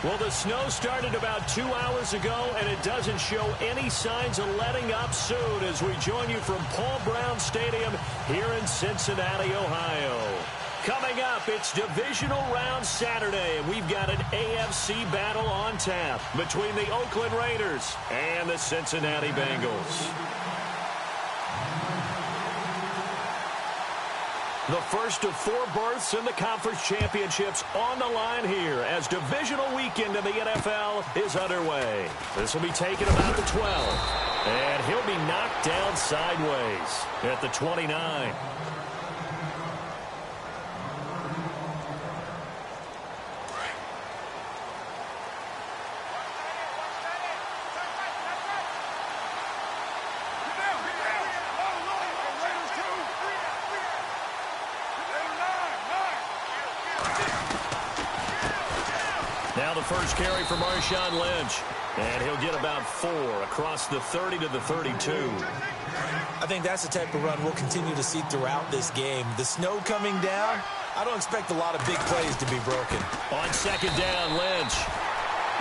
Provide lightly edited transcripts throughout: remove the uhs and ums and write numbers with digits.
Well, the snow started about 2 hours ago, and it doesn't show any signs of letting up soon as we join you from Paul Brown Stadium here in Cincinnati, Ohio. Coming up, it's Divisional Round Saturday, and we've got an AFC battle on tap between the Oakland Raiders and the Cincinnati Bengals. The first of 4 berths in the conference championships on the line here as divisional weekend in the NFL is underway. This will be taken about the 12. And he'll be knocked down sideways at the 29. Now the first carry for Marshawn Lynch. And he'll get about 4 across the 30 to the 32. I think that's the type of run we'll continue to see throughout this game. The snow coming down, I don't expect a lot of big plays to be broken. On second down, Lynch.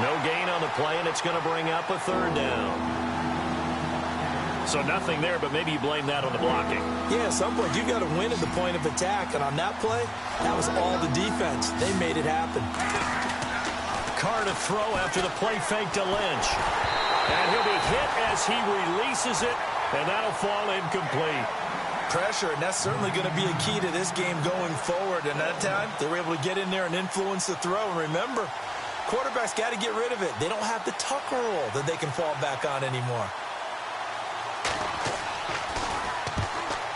No gain on the play, and it's going to bring up a 3rd down. So nothing there, but maybe you blame that on the blocking. Yeah, at some point, you've got to win at the point of attack. And on that play, that was all the defense. They made it happen. Carr to throw after the play fake to Lynch. And he'll be hit as he releases it, and that'll fall incomplete. Pressure, and that's certainly going to be a key to this game going forward. And that time, they were able to get in there and influence the throw. And remember, quarterbacks got to get rid of it. They don't have the tuck roll that they can fall back on anymore.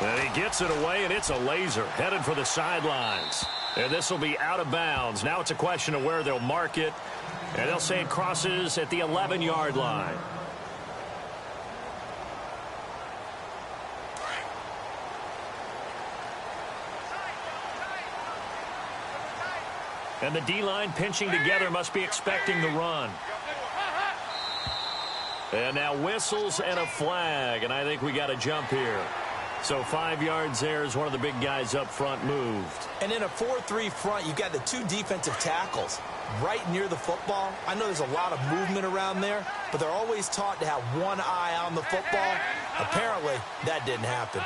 And he gets it away, and it's a laser headed for the sidelines. And this will be out of bounds. Now it's a question of where they'll mark it. And they'll say it crosses at the 11-yard line. And the D-line pinching together must be expecting the run. And now whistles and a flag. And I think we got a jump here. So 5 yards there as one of the big guys up front moved. And in a 4-3 front, you've got the 2 defensive tackles right near the football. I know there's a lot of movement around there, but they're always taught to have one eye on the football. Apparently, that didn't happen.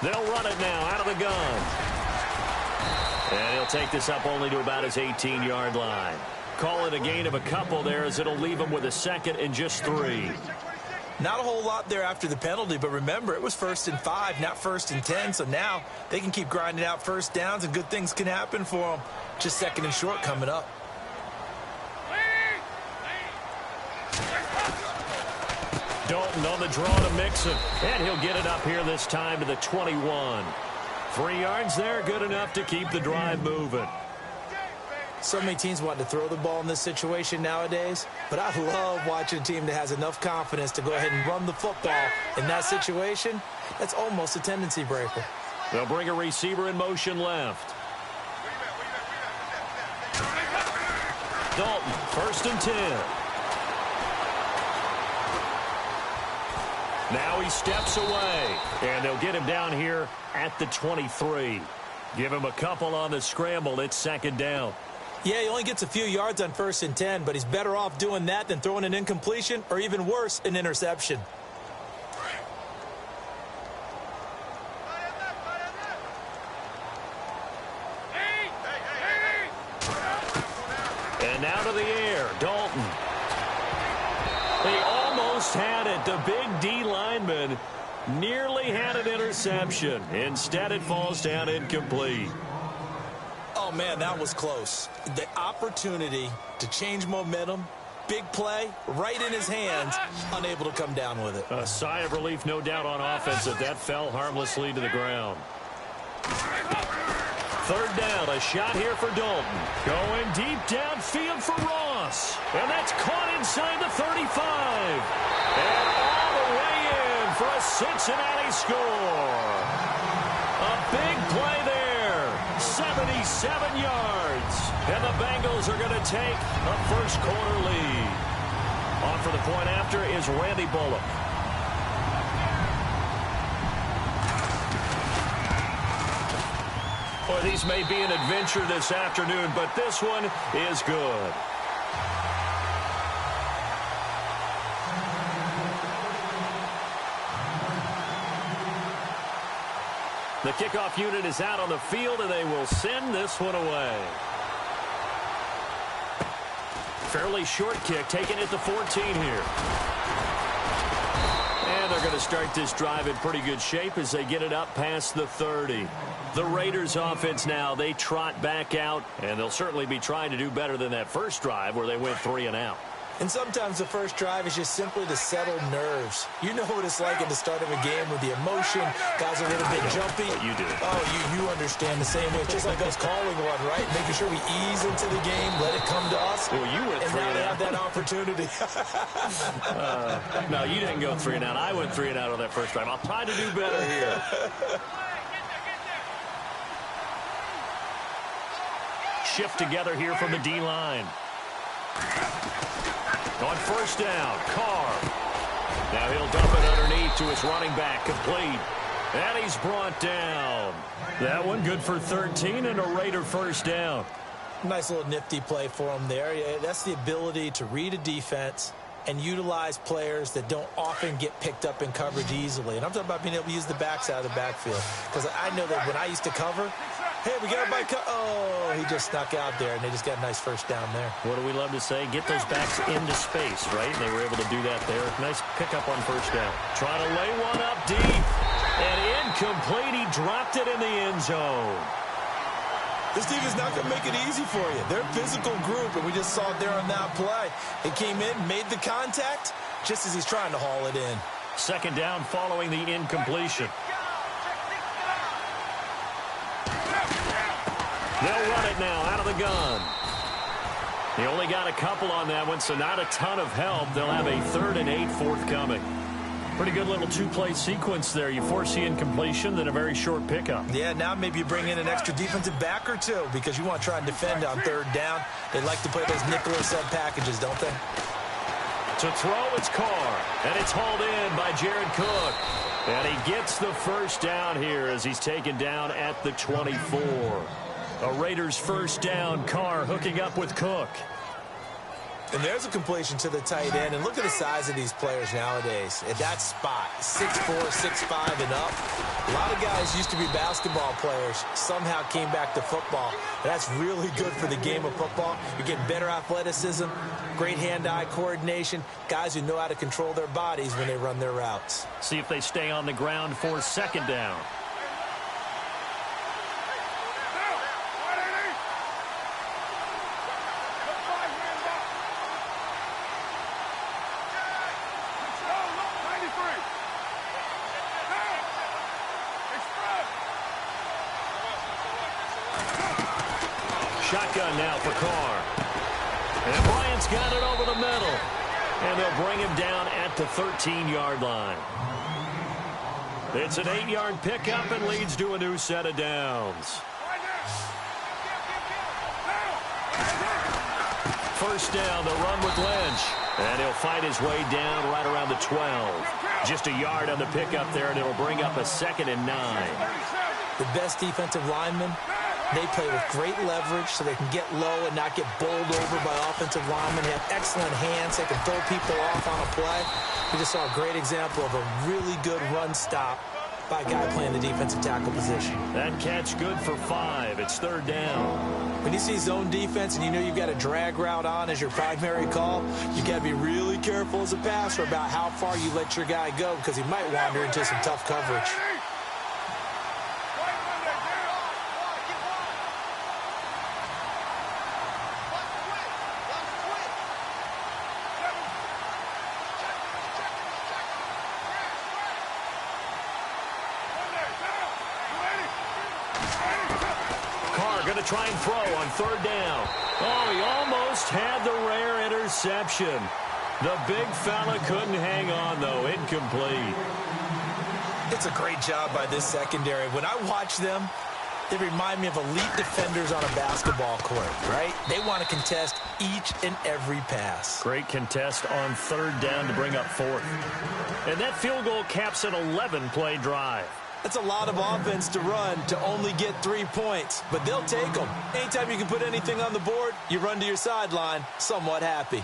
They'll run it now out of the gun. And he'll take this up only to about his 18-yard line. Call it a gain of a couple there as it'll leave him with a 2nd and just 3. Not a whole lot there after the penalty, but remember, it was 1st and 5, not 1st and 10, so now they can keep grinding out first downs and good things can happen for them. Just 2nd and short coming up. Dalton on the draw to Mixon, and he'll get it up here this time to the 21. 3 yards there, good enough to keep the drive moving. So many teams want to throw the ball in this situation nowadays, but I love watching a team that has enough confidence to go ahead and run the football in that situation. That's almost a tendency breaker. They'll bring a receiver in motion left. Dalton, 1st and 10. Now he steps away, and they'll get him down here at the 23. Give him a couple on the scramble. It's 2nd down. Yeah, he only gets a few yards on 1st and 10, but he's better off doing that than throwing an incompletion or even worse, an interception. And now to the air, Dalton. They almost had it. The big D lineman nearly had an interception. Instead, it falls down incomplete. Oh, man, that was close. The opportunity to change momentum, big play, right in his hands, unable to come down with it. A sigh of relief, no doubt, on offense that fell harmlessly to the ground. 3rd down, a shot here for Dalton. Going deep downfield for Ross. And that's caught inside the 35. And all the way in for a Cincinnati score. A big play there. 77 yards. And the Bengals are going to take a first-quarter lead. On for the point after is Randy Bullock. Boy, these may be an adventure this afternoon, but this one is good. The kickoff unit is out on the field, and they will send this one away. Fairly short kick, taken at the 14 here. And they're going to start this drive in pretty good shape as they get it up past the 30. The Raiders offense now, they trot back out, and they'll certainly be trying to do better than that first drive where they went 3 and out. And sometimes the first drive is just simply to settle nerves. You know what it's like at the start of a game with the emotion. Guys are a little bit jumpy. What you do. Oh, you understand the same way. It's just like us calling one, right? Making sure we ease into the game, let it come to us. Well, you went 3 and out. And now they have that opportunity. No, you didn't go 3 and out. I went 3 and out on that first drive. I'll try to do better here. Shift together here from the D-line. On first down, Carr. Now he'll dump it underneath to his running back, complete. And he's brought down. That one good for 13 and a Raider first down. Nice little nifty play for him there. That's the ability to read a defense and utilize players that don't often get picked up in coverage easily. And I'm talking about being able to use the backs out of the backfield. Because I know that when I used to cover, hey, we got a bike. Oh, he just snuck out there, and they just got a nice first down there. What do we love to say? Get those backs into space, right? And they were able to do that there. Nice pickup on first down. Trying to lay one up deep. And incomplete. He dropped it in the end zone. This team is not going to make it easy for you. They're a physical group, and we just saw it there on that play. It came in, made the contact, just as he's trying to haul it in. Second down following the incompletion. They'll run it now out of the gun. He only got a couple on that one, so not a ton of help. They'll have a 3rd and 8 forthcoming. Pretty good little two-play sequence there. You force the incompletion, then a very short pickup. Yeah, now maybe you bring in an extra defensive back or two because you want to try and defend on 3rd down. They like to play those nickel or sub packages, don't they? To throw, it's Carr, and it's hauled in by Jared Cook. And he gets the first down here as he's taken down at the 24. A Raiders first down. Carr hooking up with Cook. And there's a completion to the tight end. And look at the size of these players nowadays. At that spot, 6'4", 6'5", and up. A lot of guys used to be basketball players. Somehow came back to football. And that's really good for the game of football. You're getting better athleticism, great hand-eye coordination, guys who know how to control their bodies when they run their routes. See if they stay on the ground for second down. Shotgun now for Carr. And Bryant's got it over the middle. And they'll bring him down at the 13-yard line. It's an 8-yard pickup and leads to a new set of downs. First down, the run with Lynch. And he'll fight his way down right around the 12. Just a yard on the pickup there, and it'll bring up a 2nd and 9. The best defensive linemen, they play with great leverage so they can get low and not get bowled over by offensive linemen. They have excellent hands. They can throw people off on a play. We just saw a great example of a really good run stop by a guy playing the defensive tackle position. That catch good for 5. It's 3rd down. When you see zone defense and you know you've got a drag route on as your primary call, you got to be really careful as a passer about how far you let your guy go because he might wander into some tough coverage. Going to try and throw on 3rd down. Oh, he almost had the rare interception. The big fella couldn't hang on, though. Incomplete. It's a great job by this secondary. When I watch them, they remind me of elite defenders on a basketball court, right? They want to contest each and every pass. Great contest on 3rd down to bring up 4th. And that field goal caps an 11-play drive. That's a lot of offense to run to only get 3 points, but they'll take them. Anytime you can put anything on the board, you run to your sideline somewhat happy.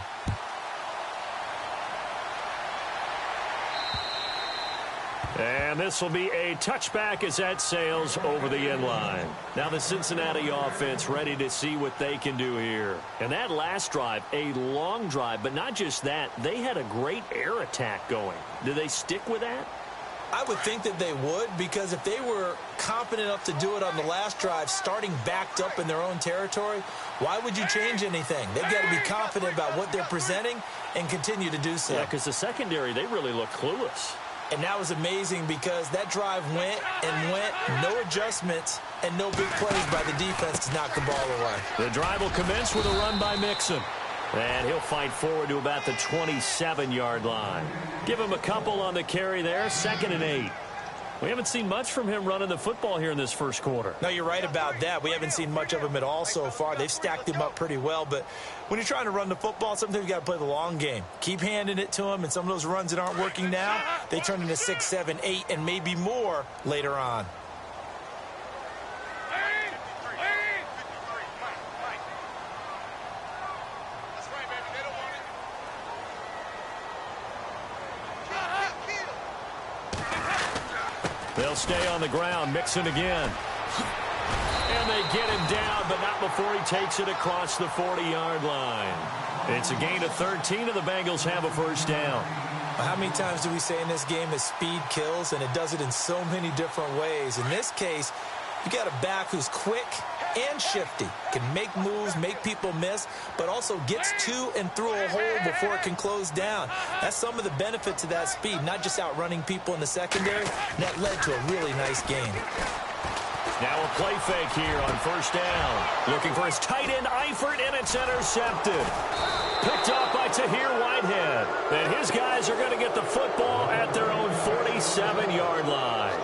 And this will be a touchback as that sails over the end line. Now the Cincinnati offense ready to see what they can do here. And that last drive, a long drive, but not just that. They had a great air attack going. Do they stick with that? I would think that they would, because if they were confident enough to do it on the last drive, starting backed up in their own territory, why would you change anything? They've got to be confident about what they're presenting and continue to do so. Yeah, because the secondary, they really look clueless. And that was amazing because that drive went and went, no adjustments, and no big plays by the defense to knock the ball away. The drive will commence with a run by Mixon. And he'll fight forward to about the 27-yard line. Give him a couple on the carry there, 2nd and 8. We haven't seen much from him running the football here in this first quarter. No, you're right about that. We haven't seen much of him at all so far. They've stacked him up pretty well, but when you're trying to run the football, sometimes you got to play the long game. Keep handing it to him, and some of those runs that aren't working now, they turn into 6, 7, 8, and maybe more later on. They'll stay on the ground. Mixon again. And they get him down, but not before he takes it across the 40-yard line. It's a gain of 13, and the Bengals have a first down. How many times do we say in this game that speed kills, and it does it in so many different ways? In this case, you got a back who's quick and shifty, can make moves, make people miss, but also gets to and through a hole before it can close down. That's some of the benefits of that speed, not just outrunning people in the secondary. And that led to a really nice game. Now a play fake here on first down. Looking for his tight end, Eifert, and it's intercepted. Picked up by Tahir Whitehead. And his guys are going to get the football at their own 47-yard line.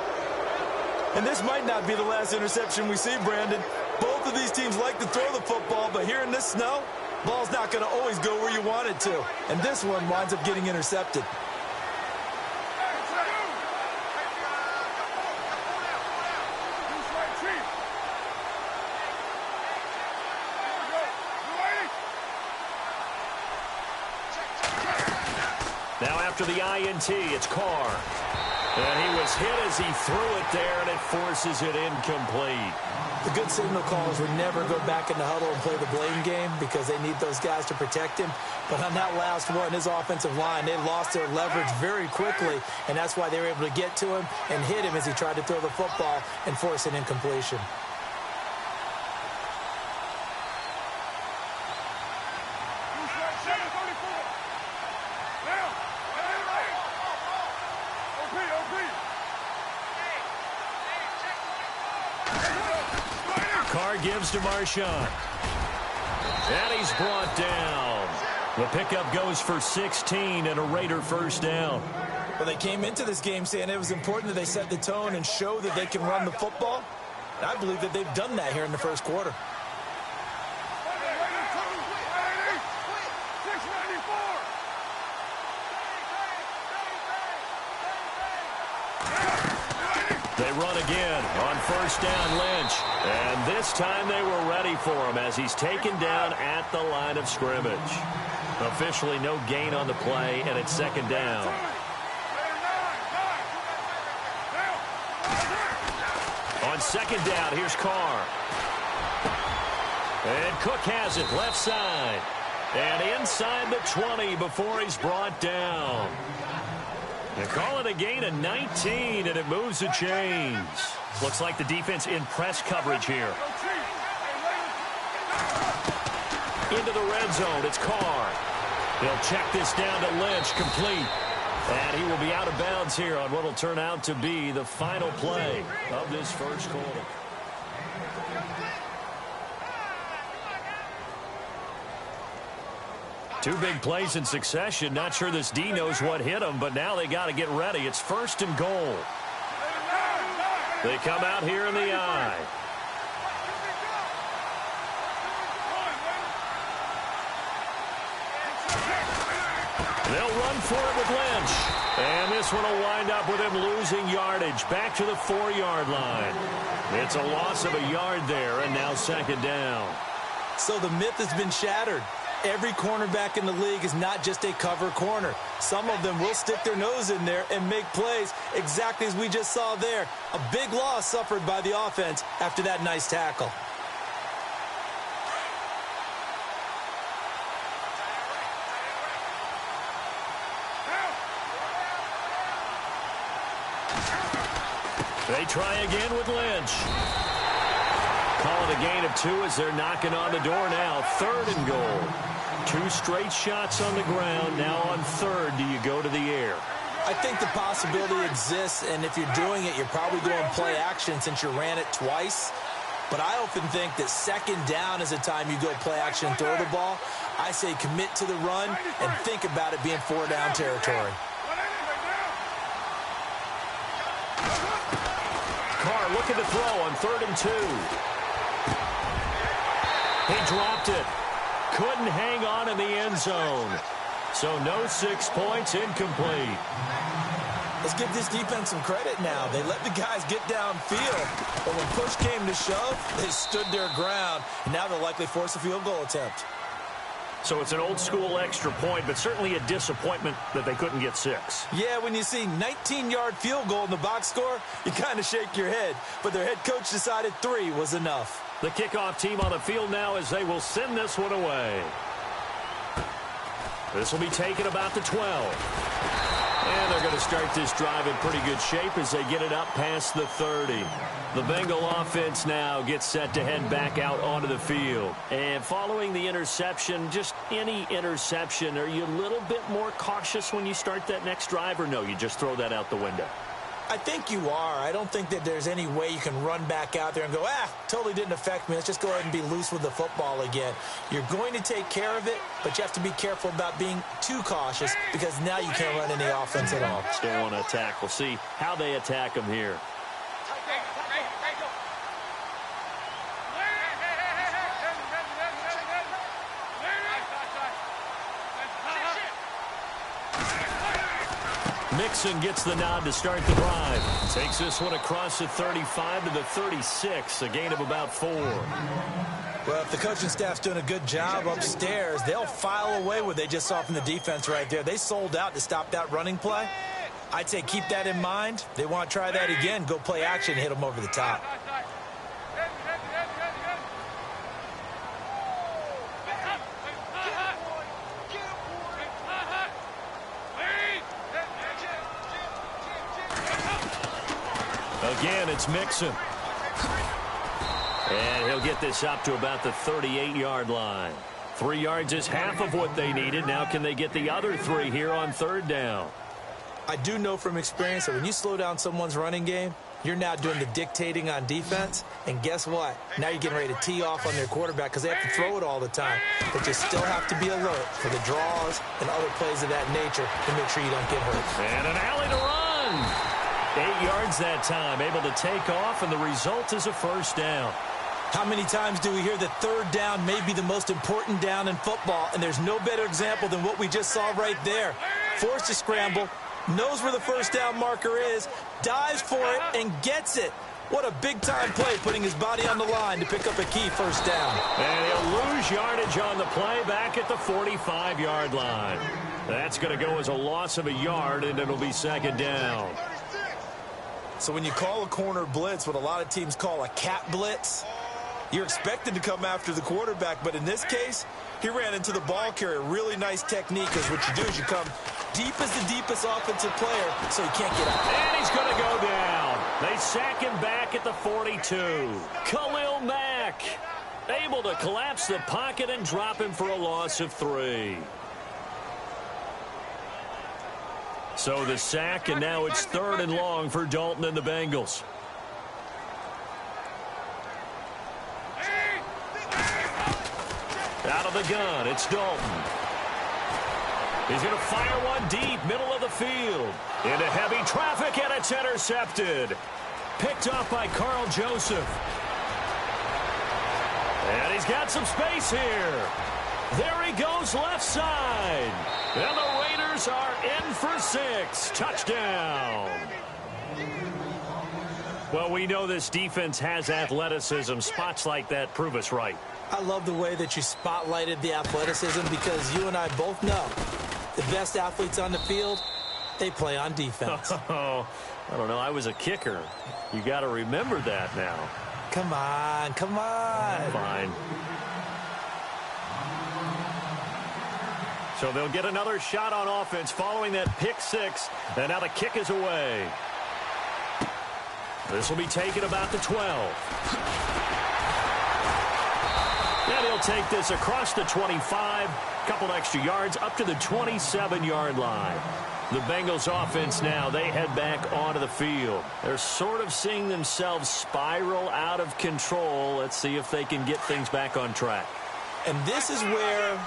And this might not be the last interception we see, Brandon. Both of these teams like to throw the football, but here in this snow, ball's not going to always go where you want it to. And this one winds up getting intercepted. Now after the INT, it's Carr. And he was hit as he threw it there, and it forces it incomplete. The good signal callers would never go back in the huddle and play the blame game because they need those guys to protect him. But on that last one, his offensive line, they lost their leverage very quickly, and that's why they were able to get to him and hit him as he tried to throw the football and force an incompletion. Carr gives to Marshawn. And he's brought down. The pickup goes for 16 and a Raider first down. Well, they came into this game saying it was important that they set the tone and show that they can run the football. And I believe that they've done that here in the first quarter. They run again on first down, Lynch. And this time they were ready for him as he's taken down at the line of scrimmage. Officially no gain on the play, and it's second down. On second down, here's Carr. And Cook has it left side. And inside the 20 before he's brought down. They call it a gain of 19, and it moves the chains. Looks like the defense in press coverage here. Into the red zone, it's Carr. He'll check this down to Lynch, complete. And he will be out of bounds here on what will turn out to be the final play of this first quarter. Two big plays in succession. Not sure this D knows what hit him, but now they got to get ready. It's first and goal. They come out here in the I. They'll run run for it with Lynch. And this one will wind up with him losing yardage back to the 4-yard line. It's a loss of a yard there, and now second down. So the myth has been shattered. Every cornerback in the league is not just a cover corner. Some of them will stick their nose in there and make plays exactly as we just saw there. A big loss suffered by the offense after that nice tackle. They try again with Lynch. Call it a gain of 2 as they're knocking on the door now. 3rd and goal. 2 straight shots on the ground. Now on 3rd, do you go to the air? I think the possibility exists, and if you're doing it, you're probably going play action since you ran it twice. But I often think that 2nd down is the time you go play action and throw the ball. I say commit to the run and think about it being 4-down territory. Carr looking to throw on 3rd and 2. He dropped it. Couldn't hang on in the end zone. So no 6 points, incomplete. Let's give this defense some credit now. They let the guys get downfield. But when push came to shove, they stood their ground. And now they'll likely force a field goal attempt. So it's an old-school extra point, but certainly a disappointment that they couldn't get 6. Yeah, when you see 19-yard field goal in the box score, you kind of shake your head. But their head coach decided 3 was enough. The kickoff team on the field now as they will send this one away. This will be taken about the 12. And they're going to start this drive in pretty good shape as they get it up past the 30. The Bengal offense now gets set to head back out onto the field. And following the interception, just any interception, are you a little bit more cautious when you start that next drive, or no, you just throw that out the window? I think you are. I don't think that there's any way you can run back out there and go, totally didn't affect me. Let's just go ahead and be loose with the football again. You're going to take care of it, but you have to be careful about being too cautious because now you can't run any offense at all. Still want to attack. We'll see how they attack them here. Mixon gets the nod to start the drive. Takes this one across the 35 to the 36, a gain of about 4. Well, if the coaching staff's doing a good job upstairs, they'll file away what they just saw from the defense right there. They sold out to stop that running play. I'd say keep that in mind. They want to try that again, go play action, hit them over the top. Again, it's Mixon. And he'll get this up to about the 38-yard line. 3 yards is half of what they needed. Now can they get the other 3 here on 3rd down? I do know from experience that when you slow down someone's running game, you're now doing the dictating on defense. And guess what? Now you're getting ready to tee off on their quarterback because they have to throw it all the time. But you still have to be alert for the draws and other plays of that nature to make sure you don't get hurt. And an alley to run. 8 yards that time, able to take off, and the result is a 1st down. How many times do we hear that 3rd down may be the most important down in football, and there's no better example than what we just saw right there. Forced to scramble, knows where the 1st down marker is, dives for it, and gets it. What a big-time play, putting his body on the line to pick up a key 1st down. And he'll lose yardage on the play back at the 45-yard line. That's going to go as a loss of a yard, and it'll be 2nd down. So when you call a corner blitz, what a lot of teams call a cat blitz, you're expected to come after the quarterback. But in this case, he ran into the ball carrier. Really nice technique, because what you do is you come deep as the deepest offensive player so he can't get out. And he's going to go down. They sack him back at the 42. Khalil Mack able to collapse the pocket and drop him for a loss of 3. So the sack, and now it's 3rd and long for Dalton and the Bengals. Out of the gun, it's Dalton. He's going to fire one deep, middle of the field. Into heavy traffic, and it's intercepted. Picked off by Carl Joseph. And he's got some space here. There he goes left side. And the Raiders Raiders are in for 6. Touchdown. Well, we know this defense has athleticism. Spots like that prove us right. I love the way that you spotlighted the athleticism because you and I both know the best athletes on the field, they play on defense. Oh, I don't know. I was a kicker. You got to remember that now. Come on, come on. Fine. So they'll get another shot on offense following that pick 6. And now the kick is away. This will be taken about the 12. And he'll take this across the 25. Couple extra yards up to the 27-yard line. The Bengals offense now, they head back onto the field. They're sort of seeing themselves spiral out of control. Let's see if they can get things back on track. And this is where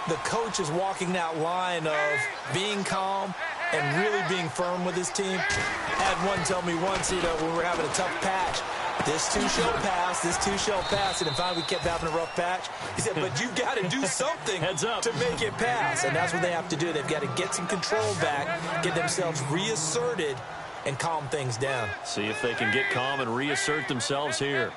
the coach is walking that line of being calm and really being firm with his team. I had one tell me once, when we were having a tough patch, this too shall pass, this too shall pass. And in fact, we kept having a rough patch. He said, but you got to do something Heads up. to make it pass. And that's what they have to do. They've got to get some control back, get themselves reasserted, and calm things down. See if they can get calm and reassert themselves here.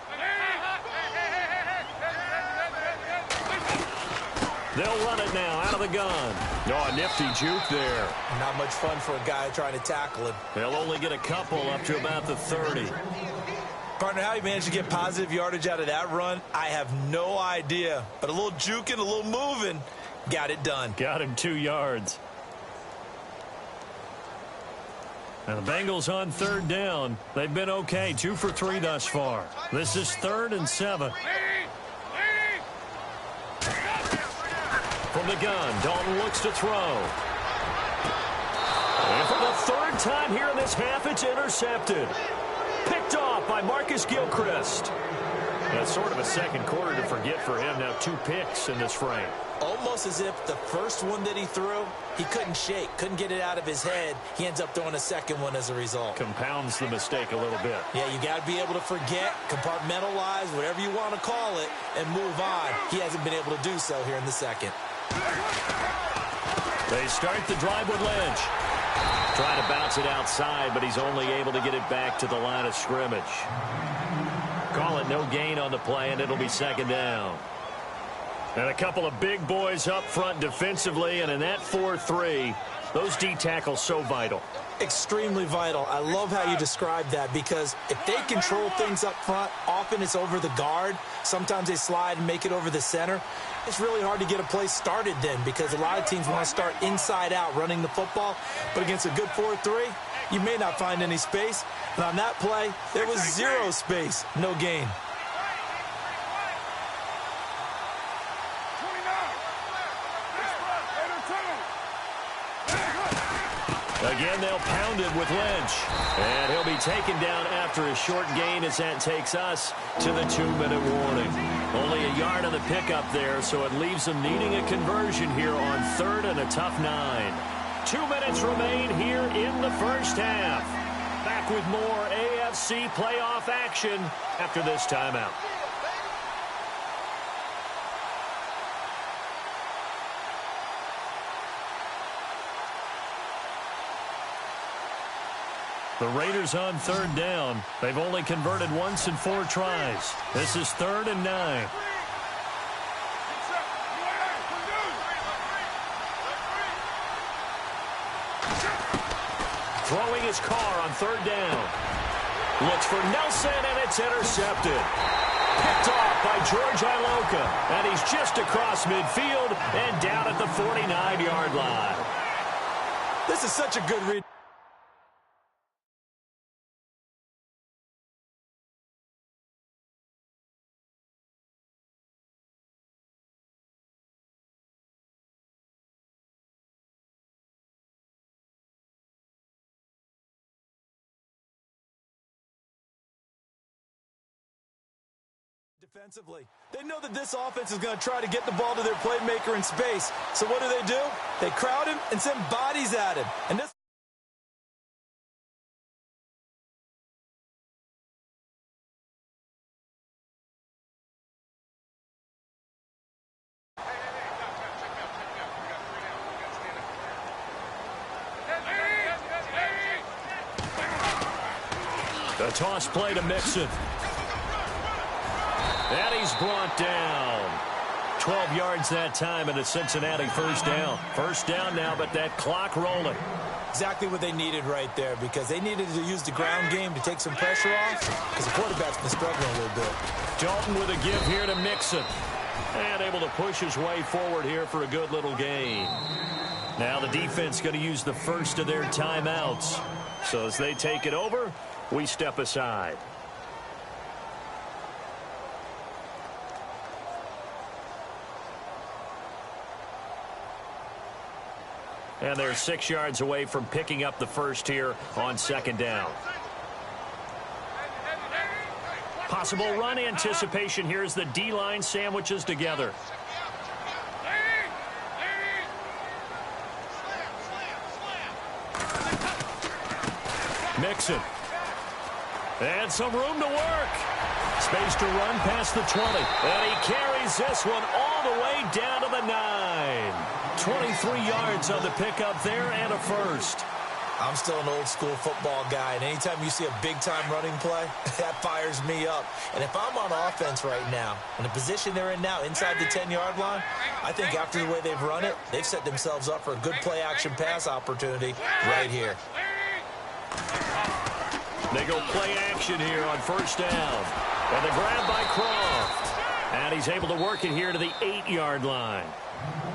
They'll run it now out of the gun. Oh, a nifty juke there. Not much fun for a guy trying to tackle him. They'll only get a couple up to about the 30. Partner, how he managed to get positive yardage out of that run, I have no idea. But a little juking, a little moving, got it done. Got him 2 yards. And the Bengals on 3rd down. They've been okay, 2 for 3 thus far. This is 3rd and 7. From the gun, Dalton looks to throw. And for the 3rd time here in this half, it's intercepted. Picked off by Marcus Gilchrist. That's sort of a second quarter to forget for him. Now 2 picks in this frame. Almost as if the first one that he threw, he couldn't shake, couldn't get it out of his head. He ends up throwing a second one as a result. Compounds the mistake a little bit. Yeah, you got to be able to forget, compartmentalize, whatever you want to call it, and move on. He hasn't been able to do so here in the second. They start the drive with Lynch. Trying to bounce it outside, but he's only able to get it back to the line of scrimmage. Call it no gain on the play, and it'll be 2nd down. And a couple of big boys up front defensively, and in that 4-3, those D tackles so vital. Extremely vital. I love how you described that because if they control things up front, often it's over the guard. Sometimes they slide and make it over the center. It's really hard to get a play started then because a lot of teams want to start inside out running the football. But against a good 4-3, you may not find any space. And on that play, there was 0 space, no gain. Again, they'll pound it with Lynch. And he'll be taken down after a short gain as that takes us to the 2-minute warning. Only a yard on the pickup there, so it leaves them needing a conversion here on 3rd and a tough 9. 2 minutes remain here in the first half. Back with more AFC playoff action after this timeout. The Raiders on 3rd down. They've only converted once in 4 tries. This is 3rd and 9. Throwing his car on 3rd down. Looks for Nelson, and it's intercepted. Picked off by George Iloka. And he's just across midfield and down at the 49-yard line. This is such a good read. Defensively, they know that this offense is going to try to get the ball to their playmaker in space. So what do? They crowd him and send bodies at him. And this A toss play to Mixon. And he's brought down. 12 yards that time, and a Cincinnati first down. First down now, but that clock rolling. Exactly what they needed right there, because they needed to use the ground game to take some pressure off, because the quarterback's been struggling a little bit. Dalton with a give here to Mixon. And able to push his way forward here for a good little gain. Now the defense going to use the first of their timeouts. So as they take it over, we step aside. And they're 6 yards away from picking up the first here on second down. Possible run anticipation here as the D-line sandwiches together. Mixon. And some room to work. Space to run past the 20. And he carries this one all the way down to the 9. 23 yards on the pickup there and a first. I'm still an old-school football guy, and anytime you see a big-time running play, that fires me up. And if I'm on offense right now, in the position they're in now, inside the 10-yard line, I think after the way they've run it, they've set themselves up for a good play-action pass opportunity right here. They go play action here on first down. And the grab by Croft. And he's able to work it here to the 8-yard line.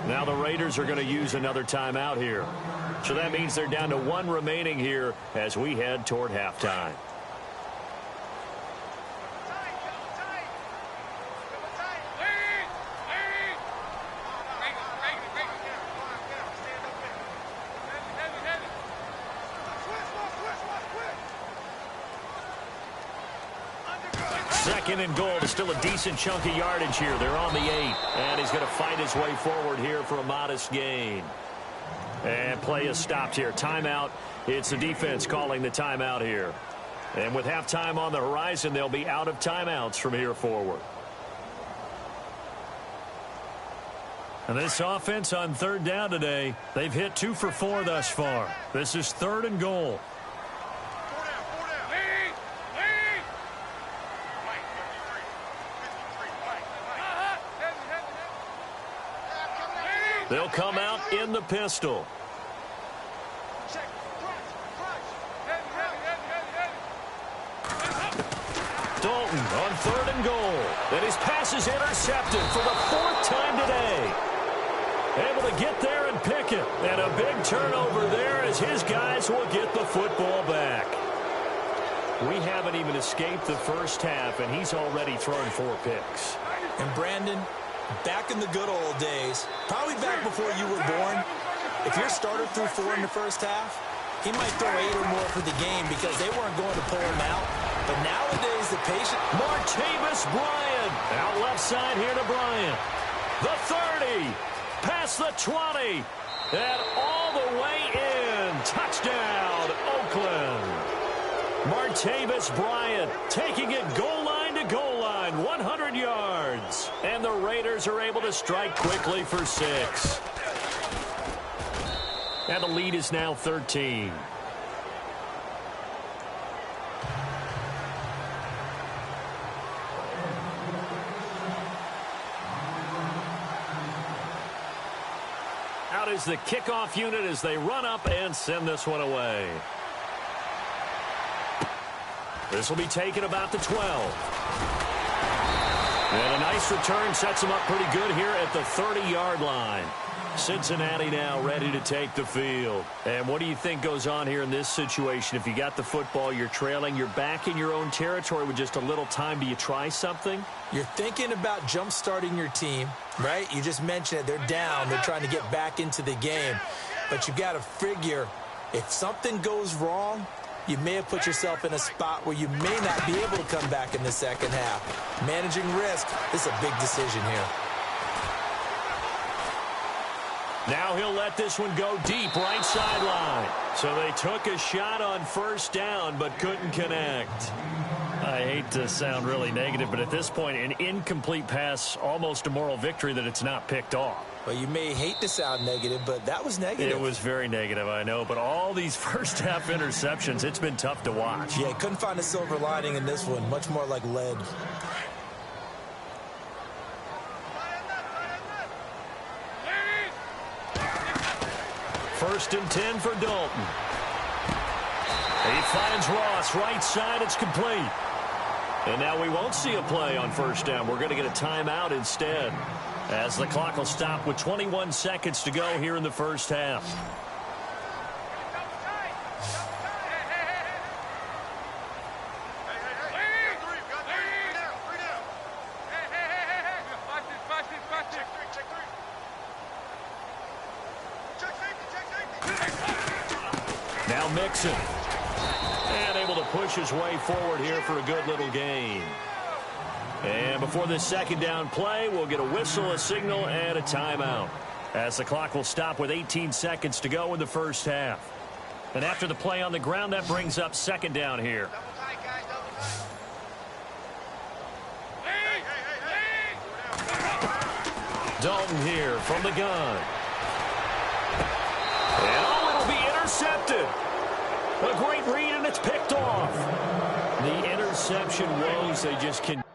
Now the Raiders are going to use another timeout here. So that means they're down to one remaining here as we head toward halftime. Second and goal. Still a decent chunk of yardage here. They're on the 8. And he's going to fight his way forward here for a modest gain. And play is stopped here. Timeout. It's the defense calling the timeout here. And with halftime on the horizon, they'll be out of timeouts from here forward. And this offense on third down today, they've hit 2 for 4 thus far. This is third and goal. They'll come out in the pistol. Dalton on third and goal. And his pass is intercepted for the 4th time today. Able to get there and pick it. And a big turnover there as his guys will get the football back. We haven't even escaped the first half, and he's already thrown 4 picks. And Brandon, back in the good old days, probably back before you were born, if your starter threw 4 in the first half, he might throw 8 or more for the game because they weren't going to pull him out. But nowadays, the patient... Martavis Bryant. Out left side here to Bryant. The 30. Past the 20. And all the way in. Touchdown, Oakland. Martavis Bryant taking it goal line to goal line. 100 yards. And the Raiders are able to strike quickly for 6. And the lead is now 13. Out is the kickoff unit as they run up and send this one away. This will be taken about the 12. And a nice return sets them up pretty good here at the 30-yard line. Cincinnati now ready to take the field. And what do you think goes on here in this situation? If you got the football, you're trailing, you're back in your own territory with just a little time. Do you try something? You're thinking about jump-starting your team, right? You just mentioned it. They're down. They're trying to get back into the game. But you got to figure if something goes wrong, you may have put yourself in a spot where you may not be able to come back in the second half. Managing risk is a big decision here. Now he'll let this one go deep right sideline. So they took a shot on first down but couldn't connect. I hate to sound really negative, but at this point, an incomplete pass, almost a moral victory that it's not picked off. Well, you may hate to sound negative, but that was negative. It was very negative, I know. But all these first-half interceptions, it's been tough to watch. Yeah, couldn't find a silver lining in this one. Much more like lead. First and 10 for Dalton. He finds Ross. Right side, it's complete. And now we won't see a play on first down. We're going to get a timeout instead, as the clock will stop with 21 seconds to go here in the first half. Now Mixon. And able to push his way forward here for a good little gain. And before this second down play, we'll get a whistle, a signal, and a timeout, as the clock will stop with 18 seconds to go in the first half. And after the play on the ground, that brings up second down here. Dalton here from the gun. And oh, it'll be intercepted. A great read, and it's picked off. The interception woes, they just continue to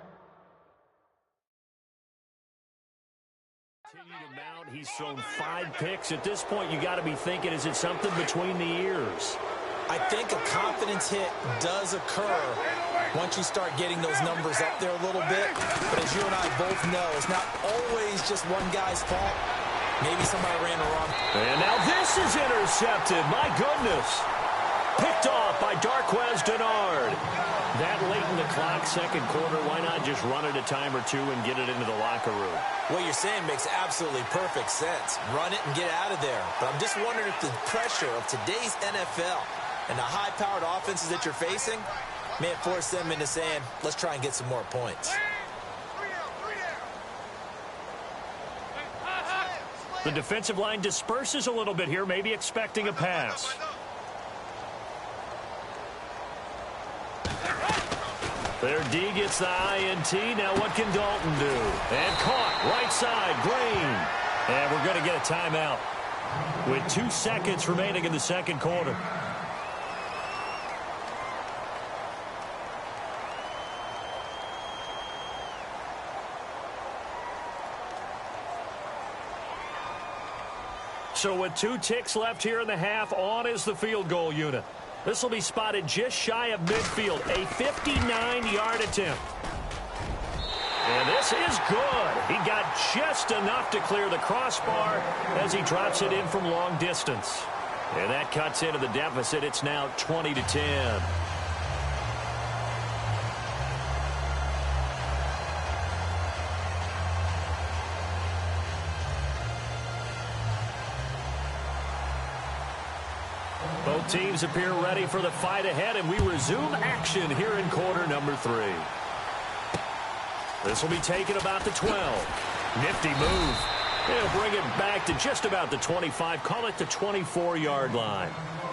mount. He's thrown 5 picks. At this point, you got to be thinking, is it something between the ears? I think a confidence hit does occur once you start getting those numbers up there a little bit. But as you and I both know, it's not always just one guy's fault. Maybe somebody ran wrong. And now this is intercepted. My goodness. Picked off by Darquez Denard. That late in the clock, second quarter, why not just run it a time or two and get it into the locker room? What you're saying makes absolutely perfect sense. Run it and get out of there. But I'm just wondering if the pressure of today's NFL and the high-powered offenses that you're facing may force them into saying, let's try and get some more points. The defensive line disperses a little bit here, maybe expecting a pass. Their D gets the INT. Now what can Dalton do? And caught. Right side. Green. And we're going to get a timeout with 2 seconds remaining in the second quarter. So with 2 ticks left here in the half, on is the field goal unit. This will be spotted just shy of midfield, a 59-yard attempt. And this is good. He got just enough to clear the crossbar as he drops it in from long distance. And that cuts into the deficit. It's now 20-10. Both teams appear ready for the fight ahead, and we resume action here in quarter number 3. This will be taken about the 12. Nifty move. They'll bring it back to just about the 25. Call it the 24-yard line.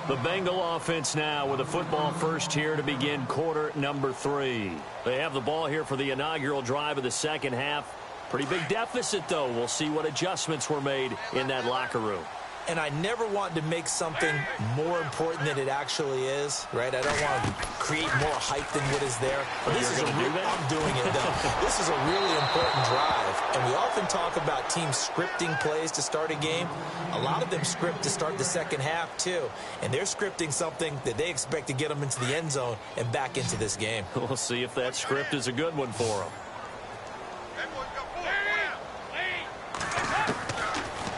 The Bengal offense now with a football first here to begin quarter number 3. They have the ball here for the inaugural drive of the second half. Pretty big deficit, though. We'll see what adjustments were made in that locker room. And I never want to make something more important than it actually is, right? I don't want to create more hype than what is there. But this is I'm doing it, though. This is a really important drive. And we often talk about teams scripting plays to start a game. A lot of them script to start the second half, too. And they're scripting something that they expect to get them into the end zone and back into this game. We'll see if that script is a good one for them.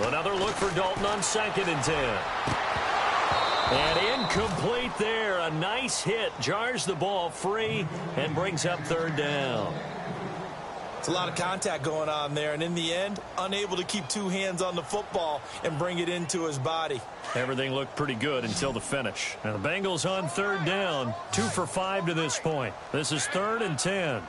Another look for Dalton on 2nd and 10. And incomplete there. A nice hit. Jars the ball free and brings up 3rd down. It's a lot of contact going on there. And in the end, unable to keep 2 hands on the football and bring it into his body. Everything looked pretty good until the finish. Now the Bengals on 3rd down. 2 for 5 to this point. This is 3rd and 10.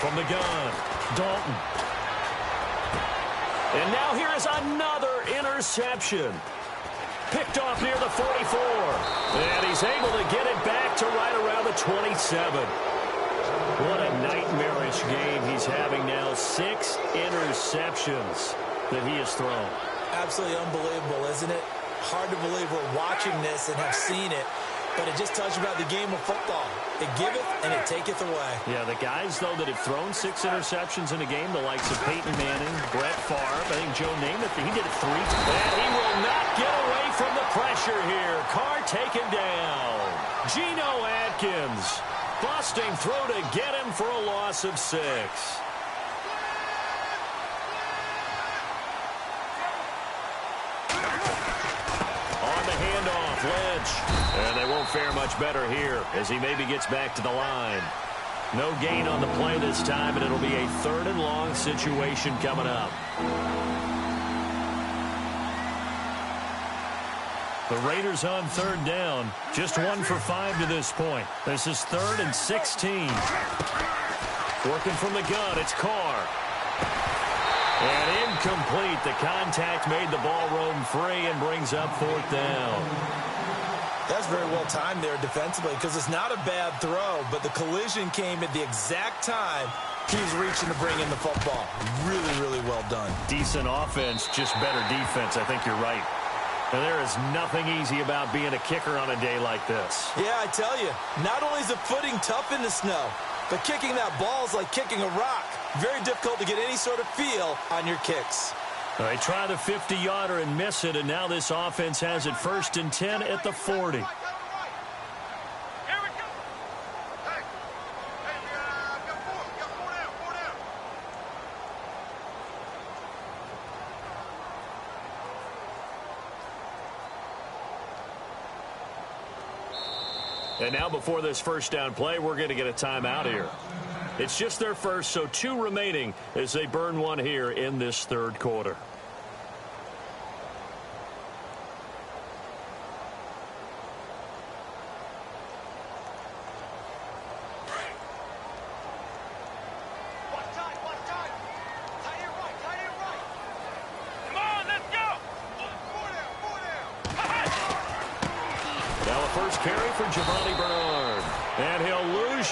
From the gun, Dalton. And now here is another interception. Picked off near the 44. And he's able to get it back to right around the 27. What a nightmarish game he's having now. 6 interceptions that he has thrown. Absolutely unbelievable, isn't it? Hard to believe we're watching this and have seen it. But it just tells you about the game of football. It giveth and it taketh away. Yeah, the guys, though, that have thrown 6 interceptions in a game, the likes of Peyton Manning, Brett Favre, I think Joe Namath, he did it 3 times. And he will not get away from the pressure here. Carr taken down. Geno Atkins, busting through to get him for a loss of 6. On the handoff, Lynch. And they won't fare much better here as he maybe gets back to the line. No gain on the play this time, and it'll be a 3rd and long situation coming up. The Raiders on 3rd down. Just 1 for 5 to this point. This is 3rd and 16. Working from the gun, it's Carr. And incomplete. The contact made the ball roam free and brings up 4th down. That's very well timed there defensively because it's not a bad throw, but the collision came at the exact time he was reaching to bring in the football. Really, really well done. Decent offense, just better defense. I think you're right. And there is nothing easy about being a kicker on a day like this. Yeah, I tell you, not only is the footing tough in the snow, but kicking that ball is like kicking a rock. Very difficult to get any sort of feel on your kicks. They try the 50-yarder and miss it, and now this offense has it 1st and 10 at the 40. And now before this first down play, we're going to get a timeout here. It's just their first, so 2 remaining as they burn 1 here in this 3rd quarter.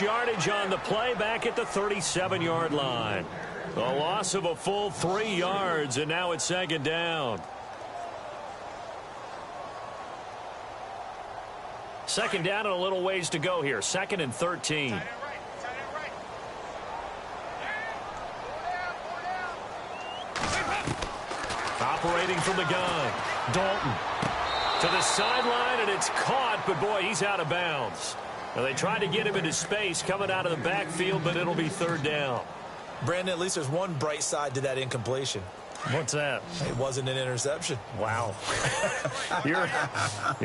Yardage on the play back at the 37-yard line. A loss of a full 3 yards, and now it's 2nd down. 2nd down and a little ways to go here. 2nd and 13. Operating from the gun. Dalton to the sideline, and it's caught, but boy, he's out of bounds. Well, they tried to get him into space coming out of the backfield, but it'll be 3rd down. Brandon, at least there's one bright side to that incompletion. What's that? It wasn't an interception. Wow. You're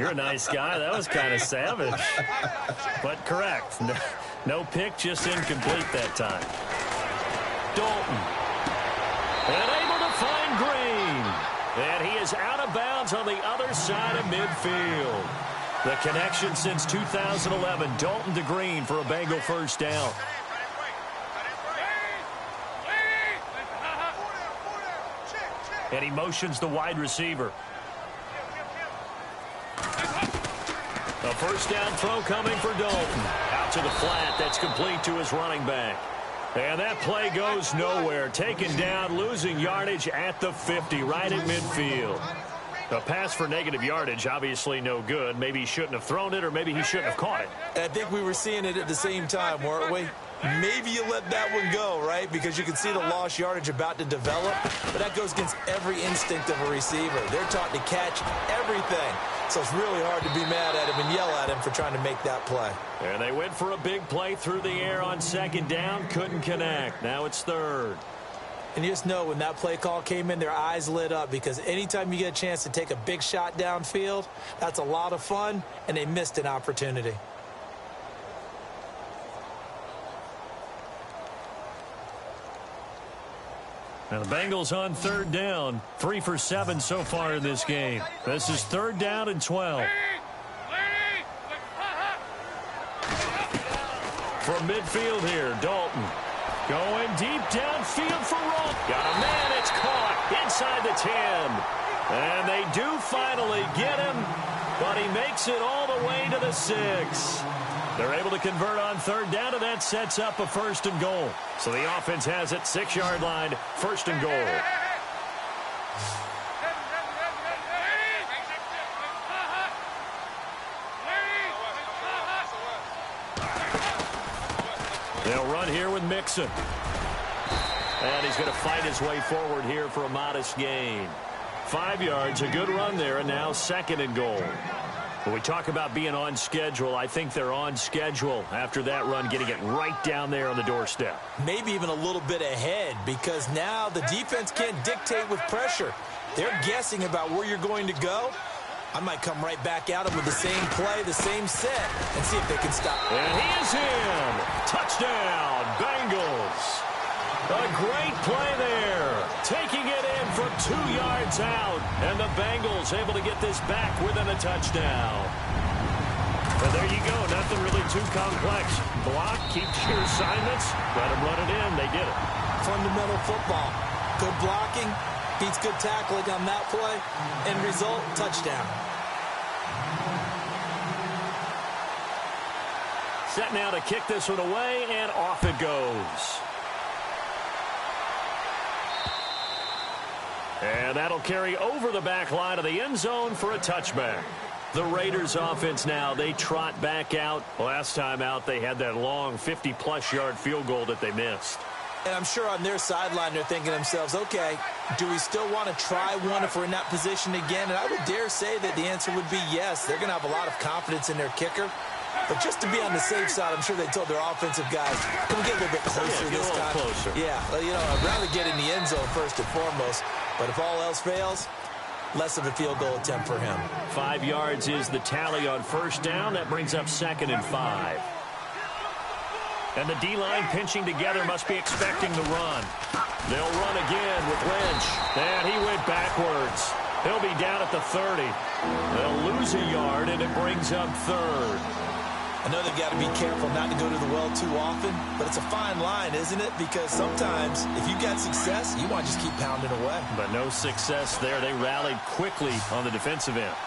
a nice guy. That was kind of savage. But correct. No pick, just incomplete that time. Dalton. And able to find Green. And he is out of bounds on the other side of midfield. The connection since 2011, Dalton to Green for a Bengal 1st down. And he motions the wide receiver. A 1st down throw coming for Dalton. Out to the flat, that's complete to his running back. And that play goes nowhere. Taken down, losing yardage at the 50, right at midfield. A pass for negative yardage, obviously no good. Maybe he shouldn't have thrown it, or maybe he shouldn't have caught it. I think we were seeing it at the same time, weren't we? Maybe you let that one go, right? Because you can see the lost yardage about to develop. But that goes against every instinct of a receiver. They're taught to catch everything. So it's really hard to be mad at him and yell at him for trying to make that play. And they went for a big play through the air on 2nd down. Couldn't connect. Now it's 3rd. And you just know when that play call came in, their eyes lit up because anytime you get a chance to take a big shot downfield, that's a lot of fun, and they missed an opportunity. Now the Bengals on 3rd down, 3 for 7 so far in this game. This is 3rd down and 12. From midfield here, Dalton. Going deep downfield for Ross. Got a man, it's caught inside the 10. And they do finally get him, but he makes it all the way to the 6. They're able to convert on third down, and that sets up a 1st and goal. So the offense has it, 6-yard line, 1st and goal. They'll run here with Mixon. And he's going to fight his way forward here for a modest gain. 5 yards, a good run there, and now 2nd and goal. When we talk about being on schedule, I think they're on schedule after that run, getting it right down there on the doorstep. Maybe even a little bit ahead, because now the defense can't dictate with pressure. They're guessing about where you're going to go. I might come right back at them with the same play, the same set, and see if they can stop. And he is in. Touchdown, Bengals. A great play there. Taking it in from 2 yards out. And the Bengals able to get this back within a touchdown. And there you go. Nothing really too complex. Block, keep your assignments, let them run it in. They did it. Fundamental football. Good blocking, beats good tackling on that play. End result, touchdown. Set now to kick this one away, and off it goes. And that'll carry over the back line of the end zone for a touchback. The Raiders offense now, they trot back out. Last time out, they had that long 50-plus yard field goal that they missed. And I'm sure on their sideline they're thinking to themselves, okay, do we still want to try one if we're in that position again? And I would dare say that the answer would be yes. They're going to have a lot of confidence in their kicker. But just to be on the safe side, I'm sure they told their offensive guys, can we get a little bit closer this time? Closer. Yeah, you know, I'd rather get in the end zone first and foremost. But if all else fails, less of a field goal attempt for him. 5 yards is the tally on 1st down. That brings up 2nd and 5. And the D-line pinching together must be expecting the run. They'll run again with Lynch. And he went backwards. He'll be down at the 30. They'll lose a yard, and it brings up 3rd. I know they've got to be careful not to go to the well too often, but it's a fine line, isn't it? Because sometimes, if you got success, you want to just keep pounding away. But no success there. They rallied quickly on the defensive end.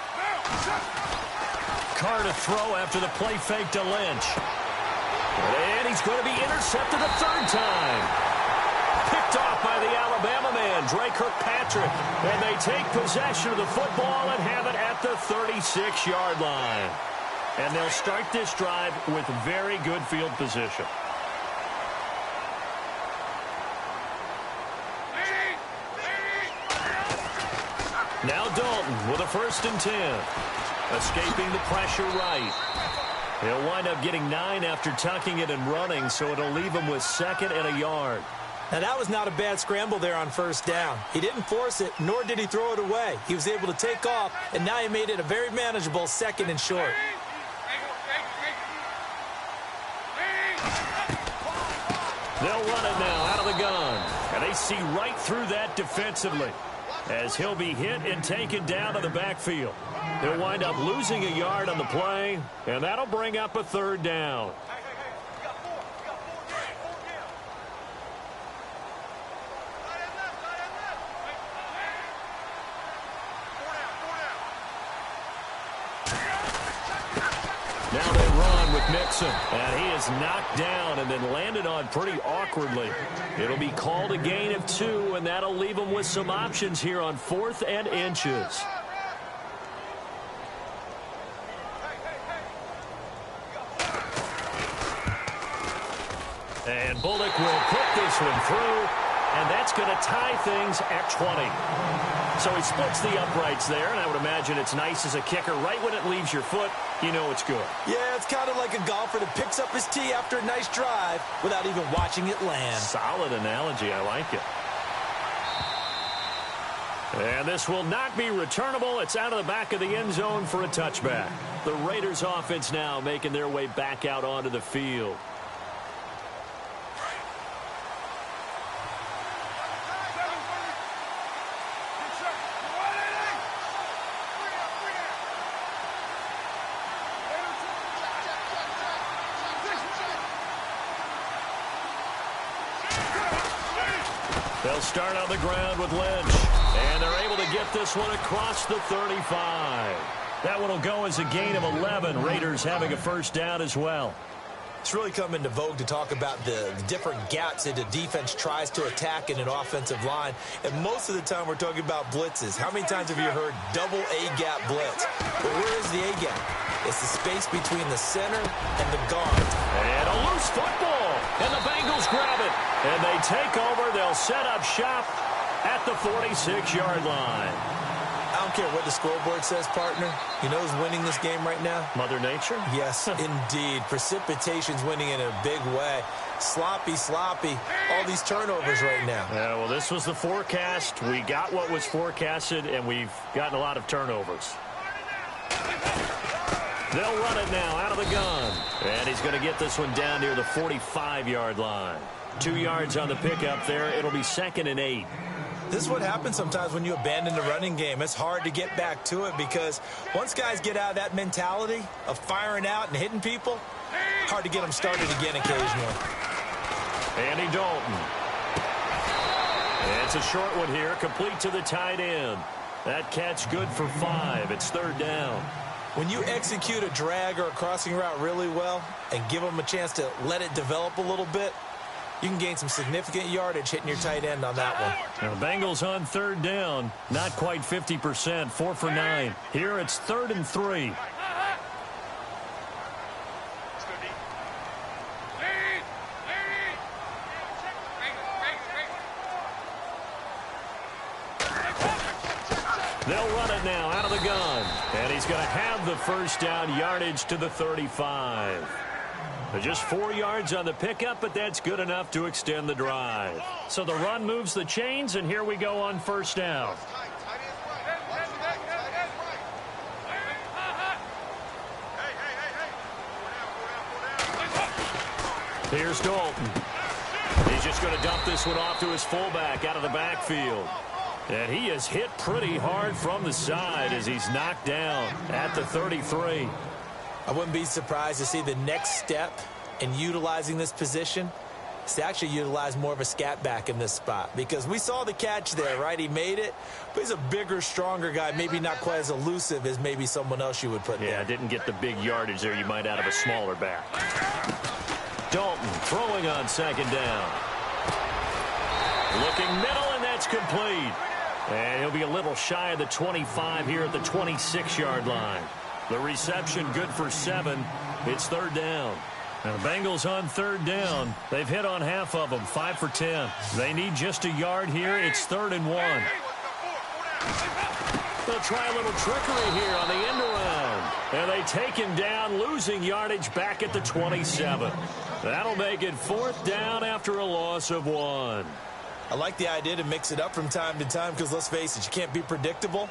Carr to throw after the play fake to Lynch. And he's going to be intercepted a 3rd time. Picked off by the Alabama man, Dre Kirkpatrick. And they take possession of the football and have it at the 36-yard line. And they'll start this drive with very good field position. Now Dalton with a 1st and 10. Escaping the pressure right. He'll wind up getting 9 after tucking it and running, so it'll leave him with 2nd and a yard. Now, that was not a bad scramble there on 1st down. He didn't force it, nor did he throw it away. He was able to take off, and now he made it a very manageable 2nd and short. They'll run it now out of the gun. And they see right through that defensively as he'll be hit and taken down to the backfield. He'll wind up losing a yard on the play, and that'll bring up a 3rd down. Now they run with Mixon, and he is knocked down and then landed on pretty awkwardly. It'll be called a gain of 2, and that'll leave him with some options here on 4th and inches. And Bullock will put this one through, and that's going to tie things at 20. So he splits the uprights there, and I would imagine it's nice as a kicker. Right when it leaves your foot, you know it's good. Yeah, it's kind of like a golfer that picks up his tee after a nice drive without even watching it land. Solid analogy. I like it. And this will not be returnable. It's out of the back of the end zone for a touchback. The Raiders offense now making their way back out onto the field. They'll start on the ground with Lynch. And they're able to to get this one across the 35. That one will go as a gain of 11. Raiders having a first down as well. It's really come into vogue to talk about the different gaps that the defense tries to attack in an offensive line. And most of the time we're talking about blitzes. How many times have you heard double A-gap blitz? But where is the A-gap? It's the space between the center and the guard. And a loose football. And the Bengals grab it. And they take over. They'll set up shop at the 46-yard line. I don't care what the scoreboard says, partner. You know who's winning this game right now? Mother Nature? Yes, indeed. Precipitation's winning in a big way. Sloppy. All these turnovers right now. Yeah, well, this was the forecast. We got what was forecasted, and we've gotten a lot of turnovers. They'll run it now out of the gun. And he's going to get this one down near the 45-yard line. 2 yards on the pickup there. It'll be 2nd and 8. This is what happens sometimes when you abandon the running game. It's hard to get back to it because once guys get out of that mentality of firing out and hitting people, hard to get them started again occasionally. Andy Dalton. It's a short one here, complete to the tight end. That catch good for 5. It's 3rd down. When you execute a drag or a crossing route really well and give them a chance to let it develop a little bit, you can gain some significant yardage hitting your tight end on that one. Now the Bengals on 3rd down. Not quite 50%. 4 for 9. Here it's 3rd and 3. They'll run it now out of the gun. And he's going to have the first down, yardage to the 35. Just 4 yards on the pickup, but that's good enough to extend the drive. So the run moves the chains, and here we go on 1st down. Here's Dalton. He's just going to dump this one off to his fullback out of the backfield. And he is hit pretty hard from the side as he's knocked down at the 33. I wouldn't be surprised to see the next step in utilizing this position is to actually utilize more of a scat back in this spot, because we saw the catch there, right? He made it, but he's a bigger, stronger guy, maybe not quite as elusive as maybe someone else you would put there. Yeah, didn't get the big yardage there you might out of a smaller back. Dalton throwing on 2nd down. Looking middle, and that's complete. And he'll be a little shy of the 25 here at the 26-yard line. The reception good for 7. It's 3rd down. Now the Bengals on 3rd down. They've hit on half of them, 5 for 10. They need just a yard here. It's 3rd and 1. They'll try a little trickery here on the end around. And they take him down, losing yardage back at the 27. That'll make it 4th down after a loss of 1. I like the idea to mix it up from time to time because, let's face it, you can't be predictable.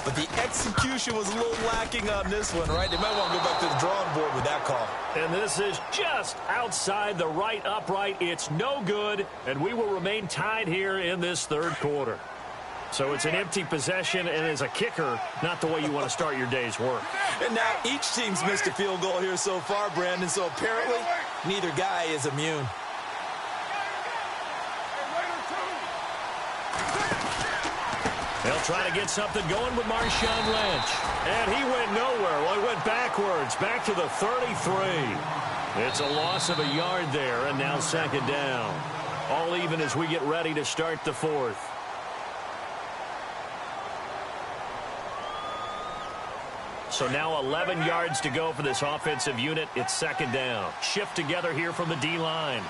But the execution was a little lacking on this one, right? They might want to go back to the drawing board with that call. And this is just outside the right upright. It's no good, and we will remain tied here in this 3rd quarter. So it's an empty possession, and as a kicker, not the way you want to start your day's work. And now each team's missed a field goal here so far, Brandon, so apparently neither guy is immune. They'll try to get something going with Marshawn Lynch. And he went nowhere. Well, he went backwards, back to the 33. It's a loss of a yard there, and now 2nd down. All even as we get ready to start the 4th. So now 11 yards to go for this offensive unit. It's 2nd down. Shift together here from the D-line.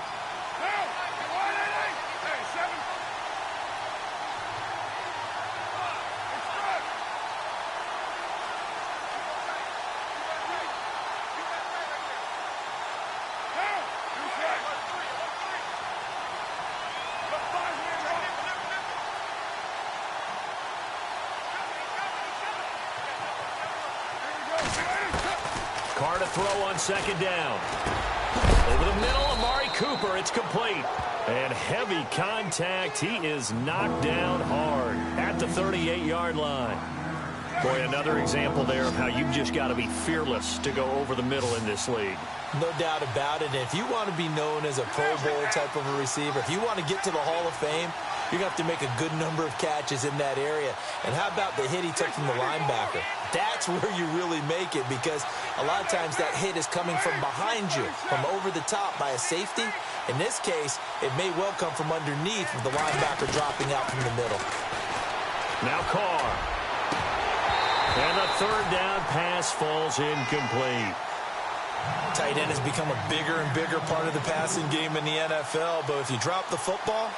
Carr to throw on 2nd down. Over the middle, Amari Cooper. It's complete. And heavy contact. He is knocked down hard at the 38-yard line. Boy, another example there of how you've just got to be fearless to go over the middle in this league. No doubt about it. And if you want to be known as a Pro Bowl type of a receiver, if you want to get to the Hall of Fame, you're going to have to make a good number of catches in that area. And how about the hit he took from the linebacker? That's where you really make it, because a lot of times that hit is coming from behind you, from over the top by a safety. In this case, it may well come from underneath with the linebacker dropping out from the middle. Now Carr. And the third down pass falls incomplete. Tight end has become a bigger and bigger part of the passing game in the NFL, but if you drop the football,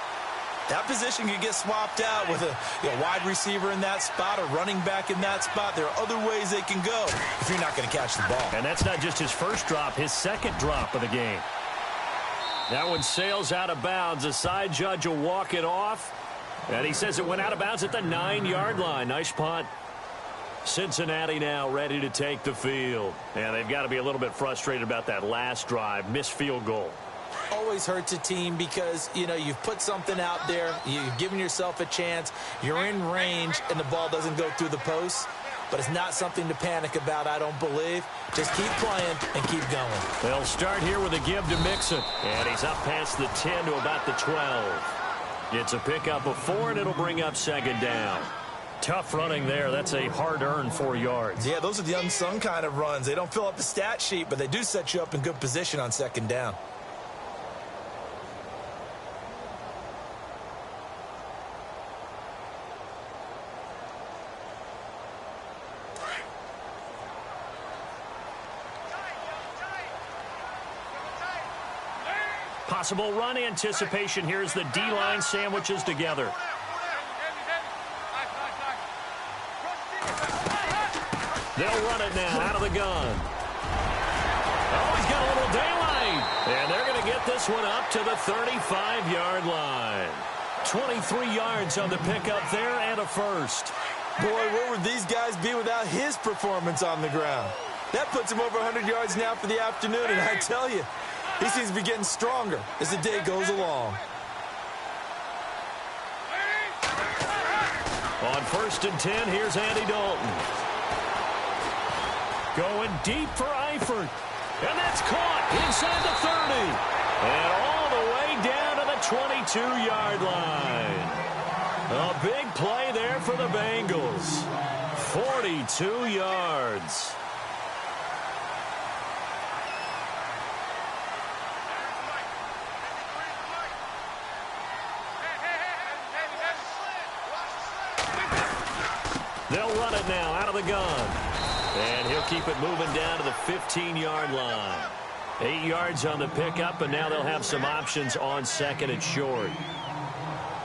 that position could get swapped out with a wide receiver in that spot, a running back in that spot. There are other ways they can go if you're not going to catch the ball. And that's not just his first drop, his second drop of the game. That one sails out of bounds. A side judge will walk it off. And he says it went out of bounds at the 9-yard line. Nice punt. Cincinnati now ready to take the field. And they've got to be a little bit frustrated about that last drive. Missed field goal. Always hurts a team because, you've put something out there. You've given yourself a chance. You're in range, and the ball doesn't go through the post. But it's not something to panic about, I don't believe. Just keep playing and keep going. They'll start here with a give to Mixon. And he's up past the 10 to about the 12. It's a pickup of 4, and it'll bring up second down. Tough running there. That's a hard-earned 4 yards. Yeah, those are the unsung kind of runs. They don't fill up the stat sheet, but they do set you up in good position on second down. Possible run anticipation. Here's the D-line sandwiches together. They'll run it now out of the gun. Oh, he's got a little daylight. And they're going to get this one up to the 35-yard line. 23 yards on the pickup there and a first. Boy, where would these guys be without his performance on the ground? That puts him over 100 yards now for the afternoon, and I tell you, he seems to be getting stronger as the day goes along. On 1st and 10, here's Andy Dalton. Going deep for Eifert. And that's caught inside the 30. And all the way down to the 22-yard line. A big play there for the Bengals. 42 yards. They'll run it now out of the gun. And he'll keep it moving down to the 15-yard line. 8 yards on the pickup, and now they'll have some options on second and short.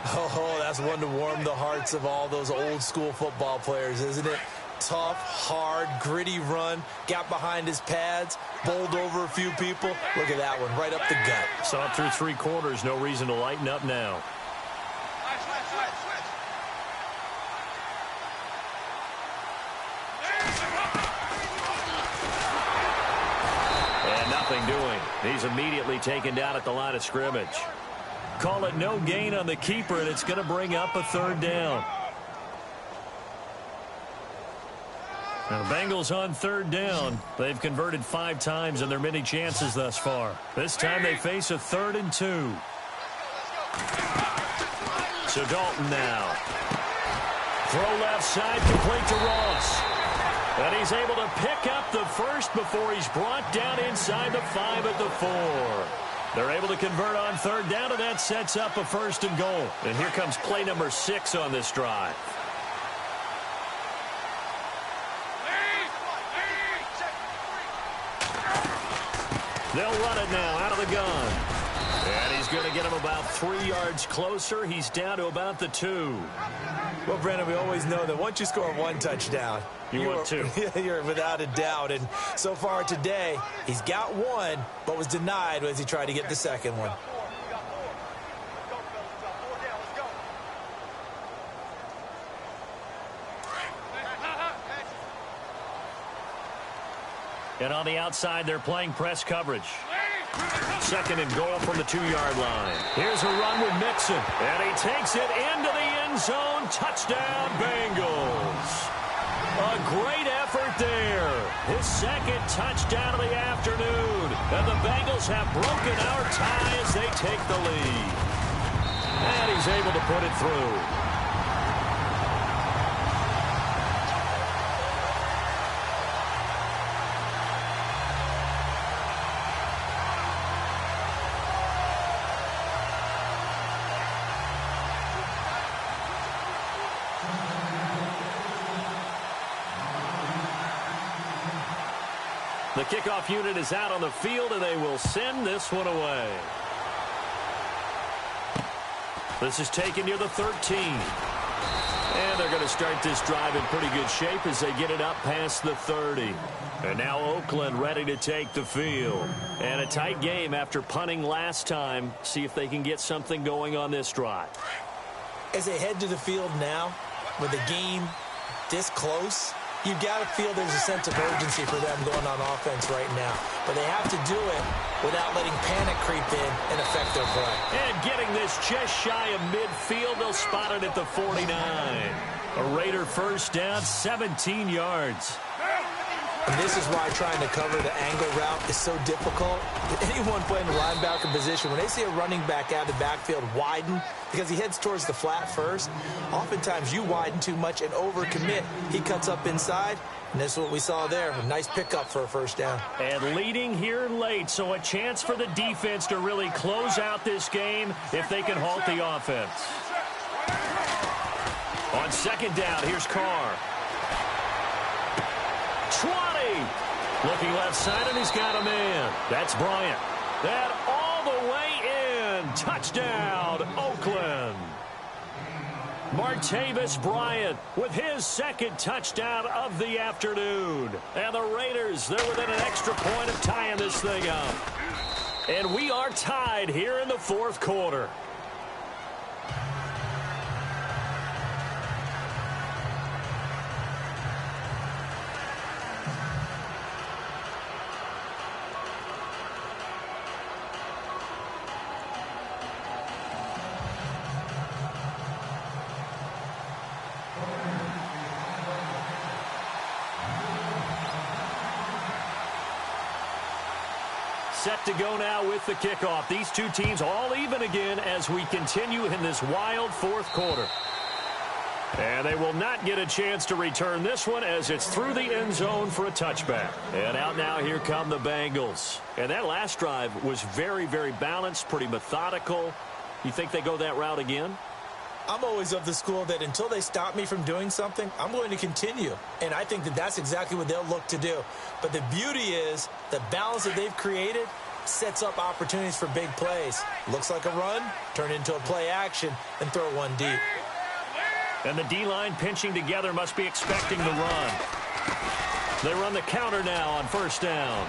Oh, that's one to warm the hearts of all those old-school football players, isn't it? Tough, hard, gritty run. Got behind his pads, bowled over a few people. Look at that one, right up the gut. Saw it through 3 quarters. No reason to lighten up now. Doing. He's immediately taken down at the line of scrimmage. Call it no gain on the keeper, and it's going to bring up a 3rd down. Now the Bengals on 3rd down. They've converted 5 times in their many chances thus far. This time they face a 3rd and 2. So Dalton now. Throw left side, complete to Ross. And he's able to pick up the first before he's brought down inside the 5 at the 4. They're able to convert on 3rd down, and that sets up a 1st and goal. And here comes play number 6 on this drive. They'll run it now out of the gun. And he's going to get him about 3 yards closer. He's down to about the 2. Well, Brandon, we always know that once you score 1 touchdown, you want 2. You're without a doubt. And so far today, he's got 1, but was denied as he tried to get the second one. And on the outside, they're playing press coverage. 2nd and goal from the 2-yard line. Here's a run with Mixon. And he takes it into the end zone. Touchdown, Bengals. A great effort there. His 2nd touchdown of the afternoon. And the Bengals have broken our tie as they take the lead. And he's able to put it through. The kickoff unit is out on the field, and they will send this one away. This is taken near the 13. And they're going to start this drive in pretty good shape as they get it up past the 30. And now Oakland ready to take the field. And a tight game after punting last time. See if they can get something going on this drive. As they head to the field now, with the game this close, you've got to feel there's a sense of urgency for them going on offense right now. But they have to do it without letting panic creep in and affect their play. And getting this just shy of midfield, they'll spot it at the 49. A Raider first down, 17 yards. And this is why trying to cover the angle route is so difficult. Anyone playing the linebacker position, when they see a running back out of the backfield widen, because he heads towards the flat first, oftentimes you widen too much and overcommit. He cuts up inside, and this is what we saw there. A nice pickup for a first down. And leading here late, so a chance for the defense to really close out this game if they can halt the offense. On second down, here's Carr. 20. Looking left side, and he's got a man. That's Bryant. That all the way in. Touchdown, Oakland. Martavis Bryant with his second touchdown of the afternoon. And the Raiders, they're within an extra point of tying this thing up. And we are tied here in the fourth quarter. Set to go now with the kickoff. These two teams all even again as we continue in this wild fourth quarter. And they will not get a chance to return this one as it's through the end zone for a touchback. And out now, here come the Bengals. And that last drive was very, very balanced, pretty methodical. You think they go that route again? I'm always of the school that until they stop me from doing something, I'm going to continue. And I think that that's exactly what they'll look to do. But the beauty is the balance that they've created sets up opportunities for big plays. Looks like a run, turn into a play action, and throw one deep. And the D-line pinching together must be expecting the run. They run the counter now on first down.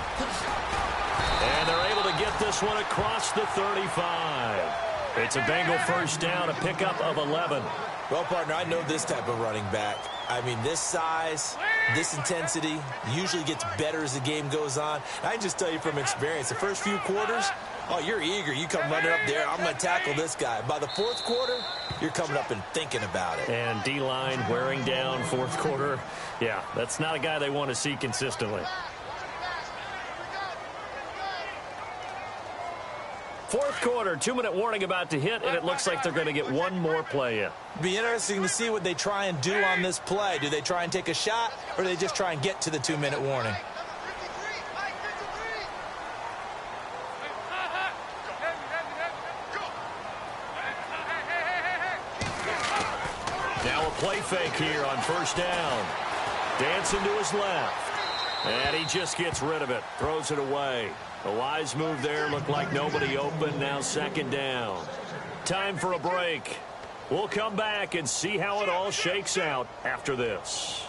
And they're able to get this one across the 35. It's a Bengal first down, a pickup of 11. Well, partner, I know this type of running back. I mean, this size, this intensity usually gets better as the game goes on. I can just tell you from experience, the first few quarters, oh, you're eager. You come running up there, I'm going to tackle this guy. By the fourth quarter, you're coming up and thinking about it. And D-line wearing down fourth quarter. Yeah, that's not a guy they want to see consistently. Fourth quarter, 2-minute warning about to hit, and it looks like they're going to get one more play in. Be interesting to see what they try and do on this play. Do they try and take a shot, or do they just try and get to the 2-minute warning? Now a play fake here on first down. Dancing to his left. And he just gets rid of it. Throws it away. A wise move there. Looked like nobody open. Now second down. Time for a break. We'll come back and see how it all shakes out after this.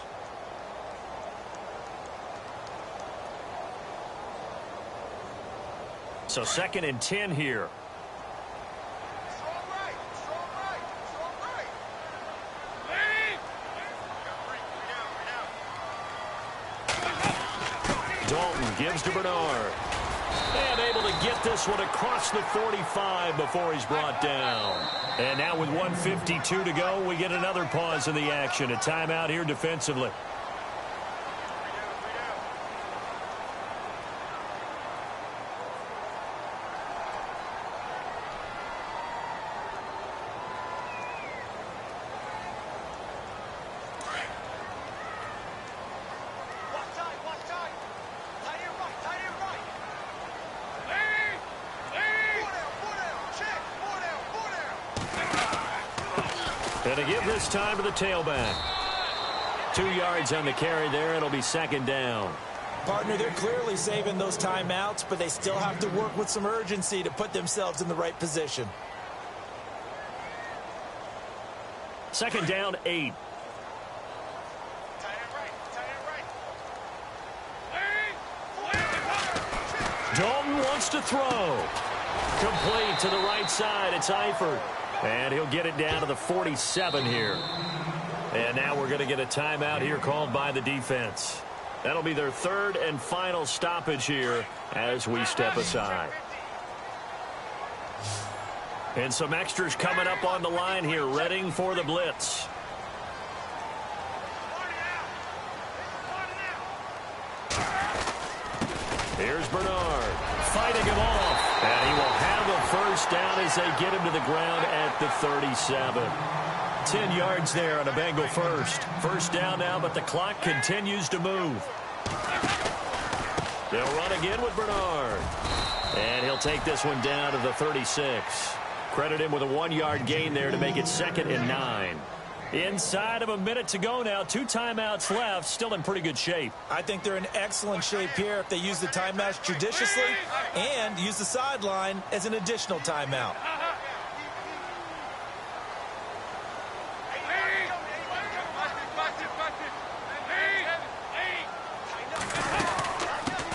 So 2nd and 10 here. Dalton gives to Bernard. And able to get this one across the 45 before he's brought down. And now with 1:52 to go, we get another pause in the action. A timeout here defensively. And to give this time to the tailback. 2 yards on the carry there. It'll be second down. Partner, they're clearly saving those timeouts, but they still have to work with some urgency to put themselves in the right position. Second down, 8. Dalton wants to throw. Complete to the right side. It's Eifert. And he'll get it down to the 47 here. And now we're going to get a timeout here called by the defense. That'll be their third and final stoppage here as we step aside. And some extras coming up on the line here, readying for the blitz. Here's Bernard fighting him off. And he will have a first down as they get him to the ground at the 37. 10 yards there on a Bengal first. First down now, but the clock continues to move. They'll run again with Bernard. And he'll take this one down to the 36. Credit him with a 1-yard gain there to make it 2nd and 9. Inside of a minute to go now. 2 timeouts left. Still in pretty good shape. I think they're in excellent shape here if they use the timeouts judiciously and use the sideline as an additional timeout.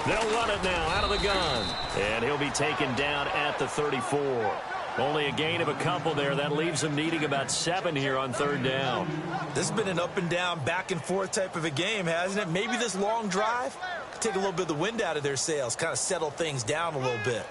They'll run it now out of the gun. And he'll be taken down at the 34. Only a gain of a couple there. That leaves them needing about 7 here on 3rd down. This has been an up and down, back and forth type of a game, hasn't it? Maybe this long drive could take a little bit of the wind out of their sails, kind of settle things down a little bit.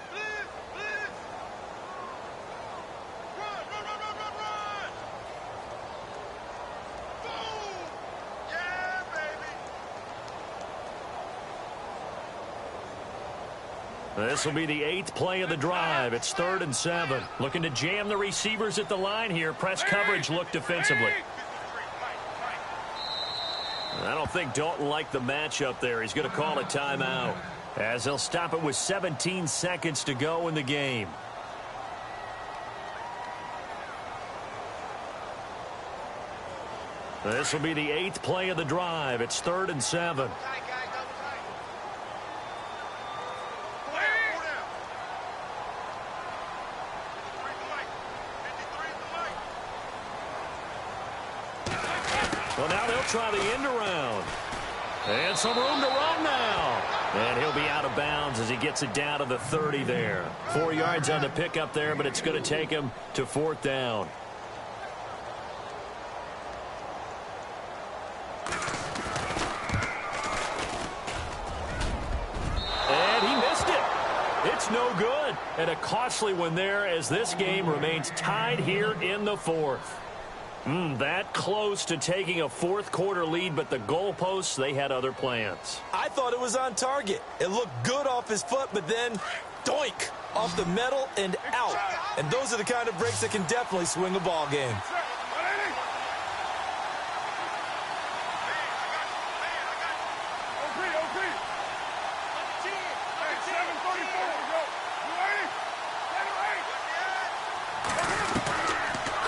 This will be the 8th play of the drive. It's 3rd and 7. Looking to jam the receivers at the line here. Press coverage look defensively. I don't think Dalton liked the matchup there. He's going to call a timeout as he'll stop it with 17 seconds to go in the game. This will be the 8th play of the drive. It's 3rd and 7. Well, now they'll try the end around. And some room to run now. And he'll be out of bounds as he gets it down to the 30 there. 4 yards on the pickup there, but it's going to take him to 4th down. And he missed it. It's no good. And a costly one there as this game remains tied here in the 4th. That close to taking a 4th quarter lead, but the goalposts, they had other plans. I thought it was on target. It looked good off his foot, but then, doink, off the metal and out. And those are the kind of breaks that can definitely swing a ball game.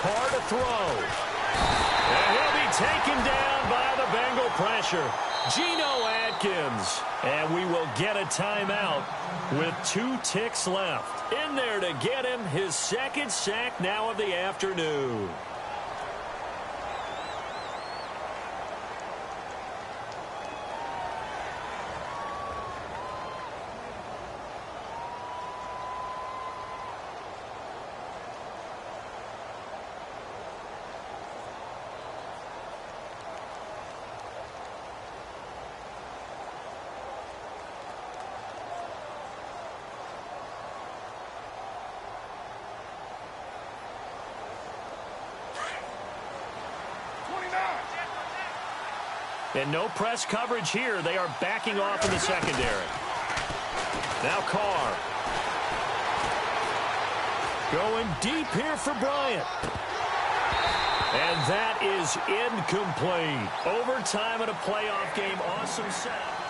Carr to throw. And he'll be taken down by the Bengal pressure. Geno Atkins. And we will get a timeout with 2 ticks left. In there to get him his 2nd sack now of the afternoon. And no press coverage here. They are backing off in the secondary. Now Carr. Going deep here for Bryant. And that is incomplete. Overtime in a playoff game. Awesome setup.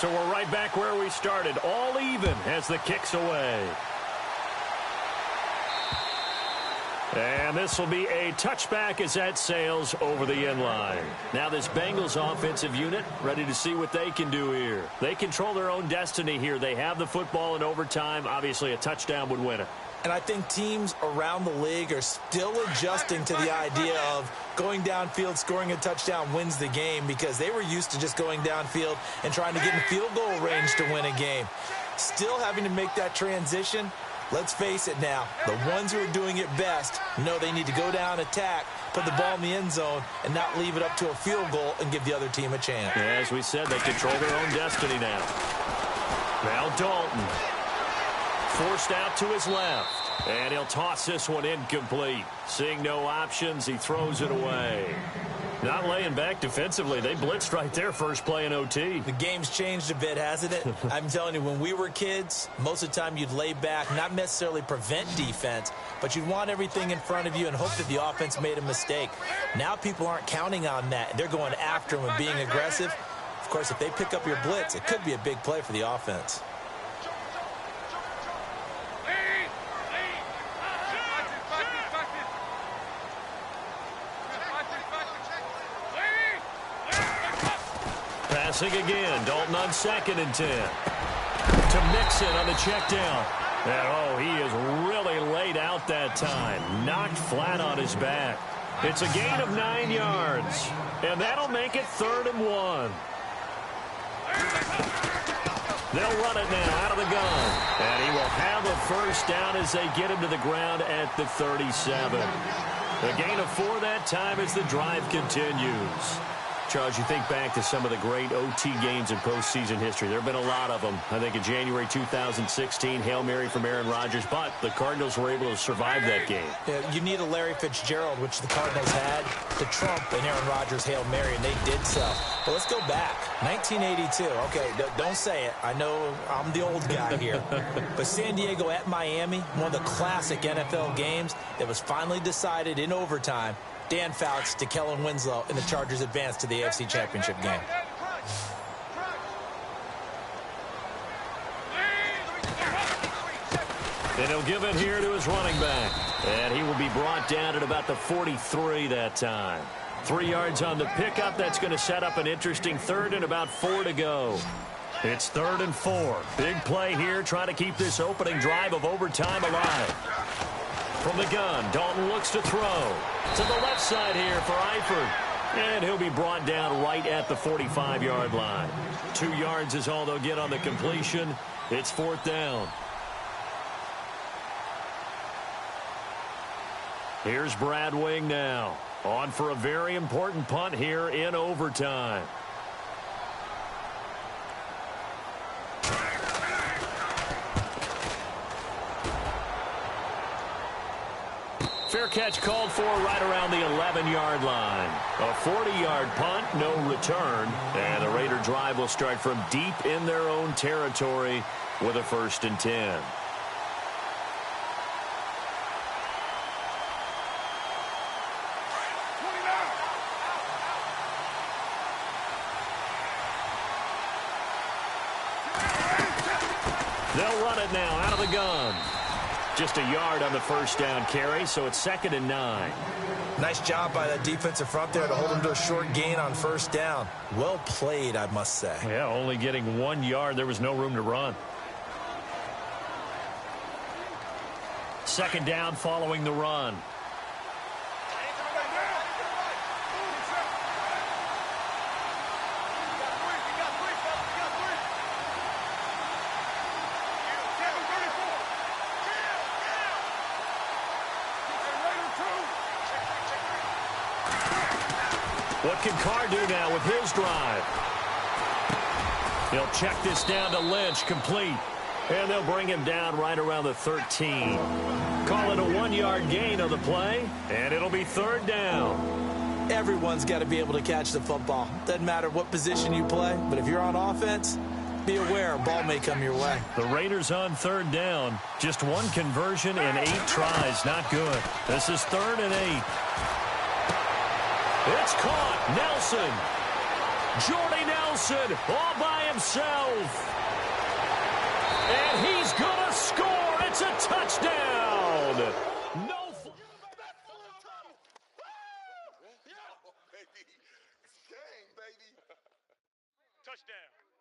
So we're right back where we started, all even as the kick's away. And this will be a touchback as that sails over the end line. Now this Bengals offensive unit ready to see what they can do here. They control their own destiny here. They have the football in overtime. Obviously, a touchdown would win it. And I think teams around the league are still adjusting to the idea of going downfield, scoring a touchdown wins the game, because they were used to just going downfield and trying to get in field goal range to win a game. Still having to make that transition. Let's face it now, the ones who are doing it best know they need to go down, attack, put the ball in the end zone, and not leave it up to a field goal and give the other team a chance. Yeah, as we said, they control their own destiny now. Now Dalton. Forced out to his left. And he'll toss this one incomplete. Seeing no options, he throws it away. Not laying back defensively. They blitzed right there first play in OT. The game's changed a bit, hasn't it? I'm telling you, when we were kids, most of the time you'd lay back, not necessarily prevent defense, but you'd want everything in front of you and hope that the offense made a mistake. Now people aren't counting on that. They're going after them and being aggressive. Of course, if they pick up your blitz, it could be a big play for the offense. Passing again. Dalton on 2nd and 10. To Mixon on the check down. And, oh, he is really laid out that time. Knocked flat on his back. It's a gain of 9 yards. And that'll make it 3rd and 1. They'll run it now out of the gun. And he will have a first down as they get him to the ground at the 37. A gain of 4 that time as the drive continues. Charles, you think back to some of the great OT games in postseason history. There have been a lot of them. I think in January 2016, Hail Mary from Aaron Rodgers, but the Cardinals were able to survive that game. Yeah, you need a Larry Fitzgerald, which the Cardinals had, to trump an Aaron Rodgers Hail Mary, and they did so. But let's go back. 1982. Okay, don't say it. I know I'm the old guy here. But San Diego at Miami, one of the classic NFL games that was finally decided in overtime. Dan Fouts to Kellen Winslow, and the Chargers advance to the AFC Championship game. And he'll give it here to his running back. And he will be brought down at about the 43 that time. 3 yards on the pickup. That's going to set up an interesting 3rd and about 4 to go. It's 3rd and 4. Big play here, trying to keep this opening drive of overtime alive. From the gun, Dalton looks to throw. To the left side here for Eifert. And he'll be brought down right at the 45-yard line. 2 yards is all they'll get on the completion. It's 4th down. Here's Brad Wing now. On for a very important punt here in overtime. Fair catch called for right around the 11-yard line. A 40-yard punt, no return. And the Raider drive will start from deep in their own territory with a 1st and 10. They'll run it now out of the gun. Just a yard on the first down carry, so it's 2nd and 9. Nice job by that defensive front there to hold him to a short gain on first down. Well played, I must say. Yeah, only getting 1 yard. There was no room to run. 2nd down following the run. What can Carr do now with his drive? He'll check this down to Lynch, complete. And they'll bring him down right around the 13. Call it a 1-yard gain on the play, and it'll be 3rd down. Everyone's got to be able to catch the football. Doesn't matter what position you play, but if you're on offense, be aware a ball may come your way. The Raiders on 3rd down. Just 1 conversion and 8 tries. Not good. This is 3rd and 8. It's caught. Nelson. Jordy Nelson all by himself. And he's going to score. It's a touchdown. No. Touchdown.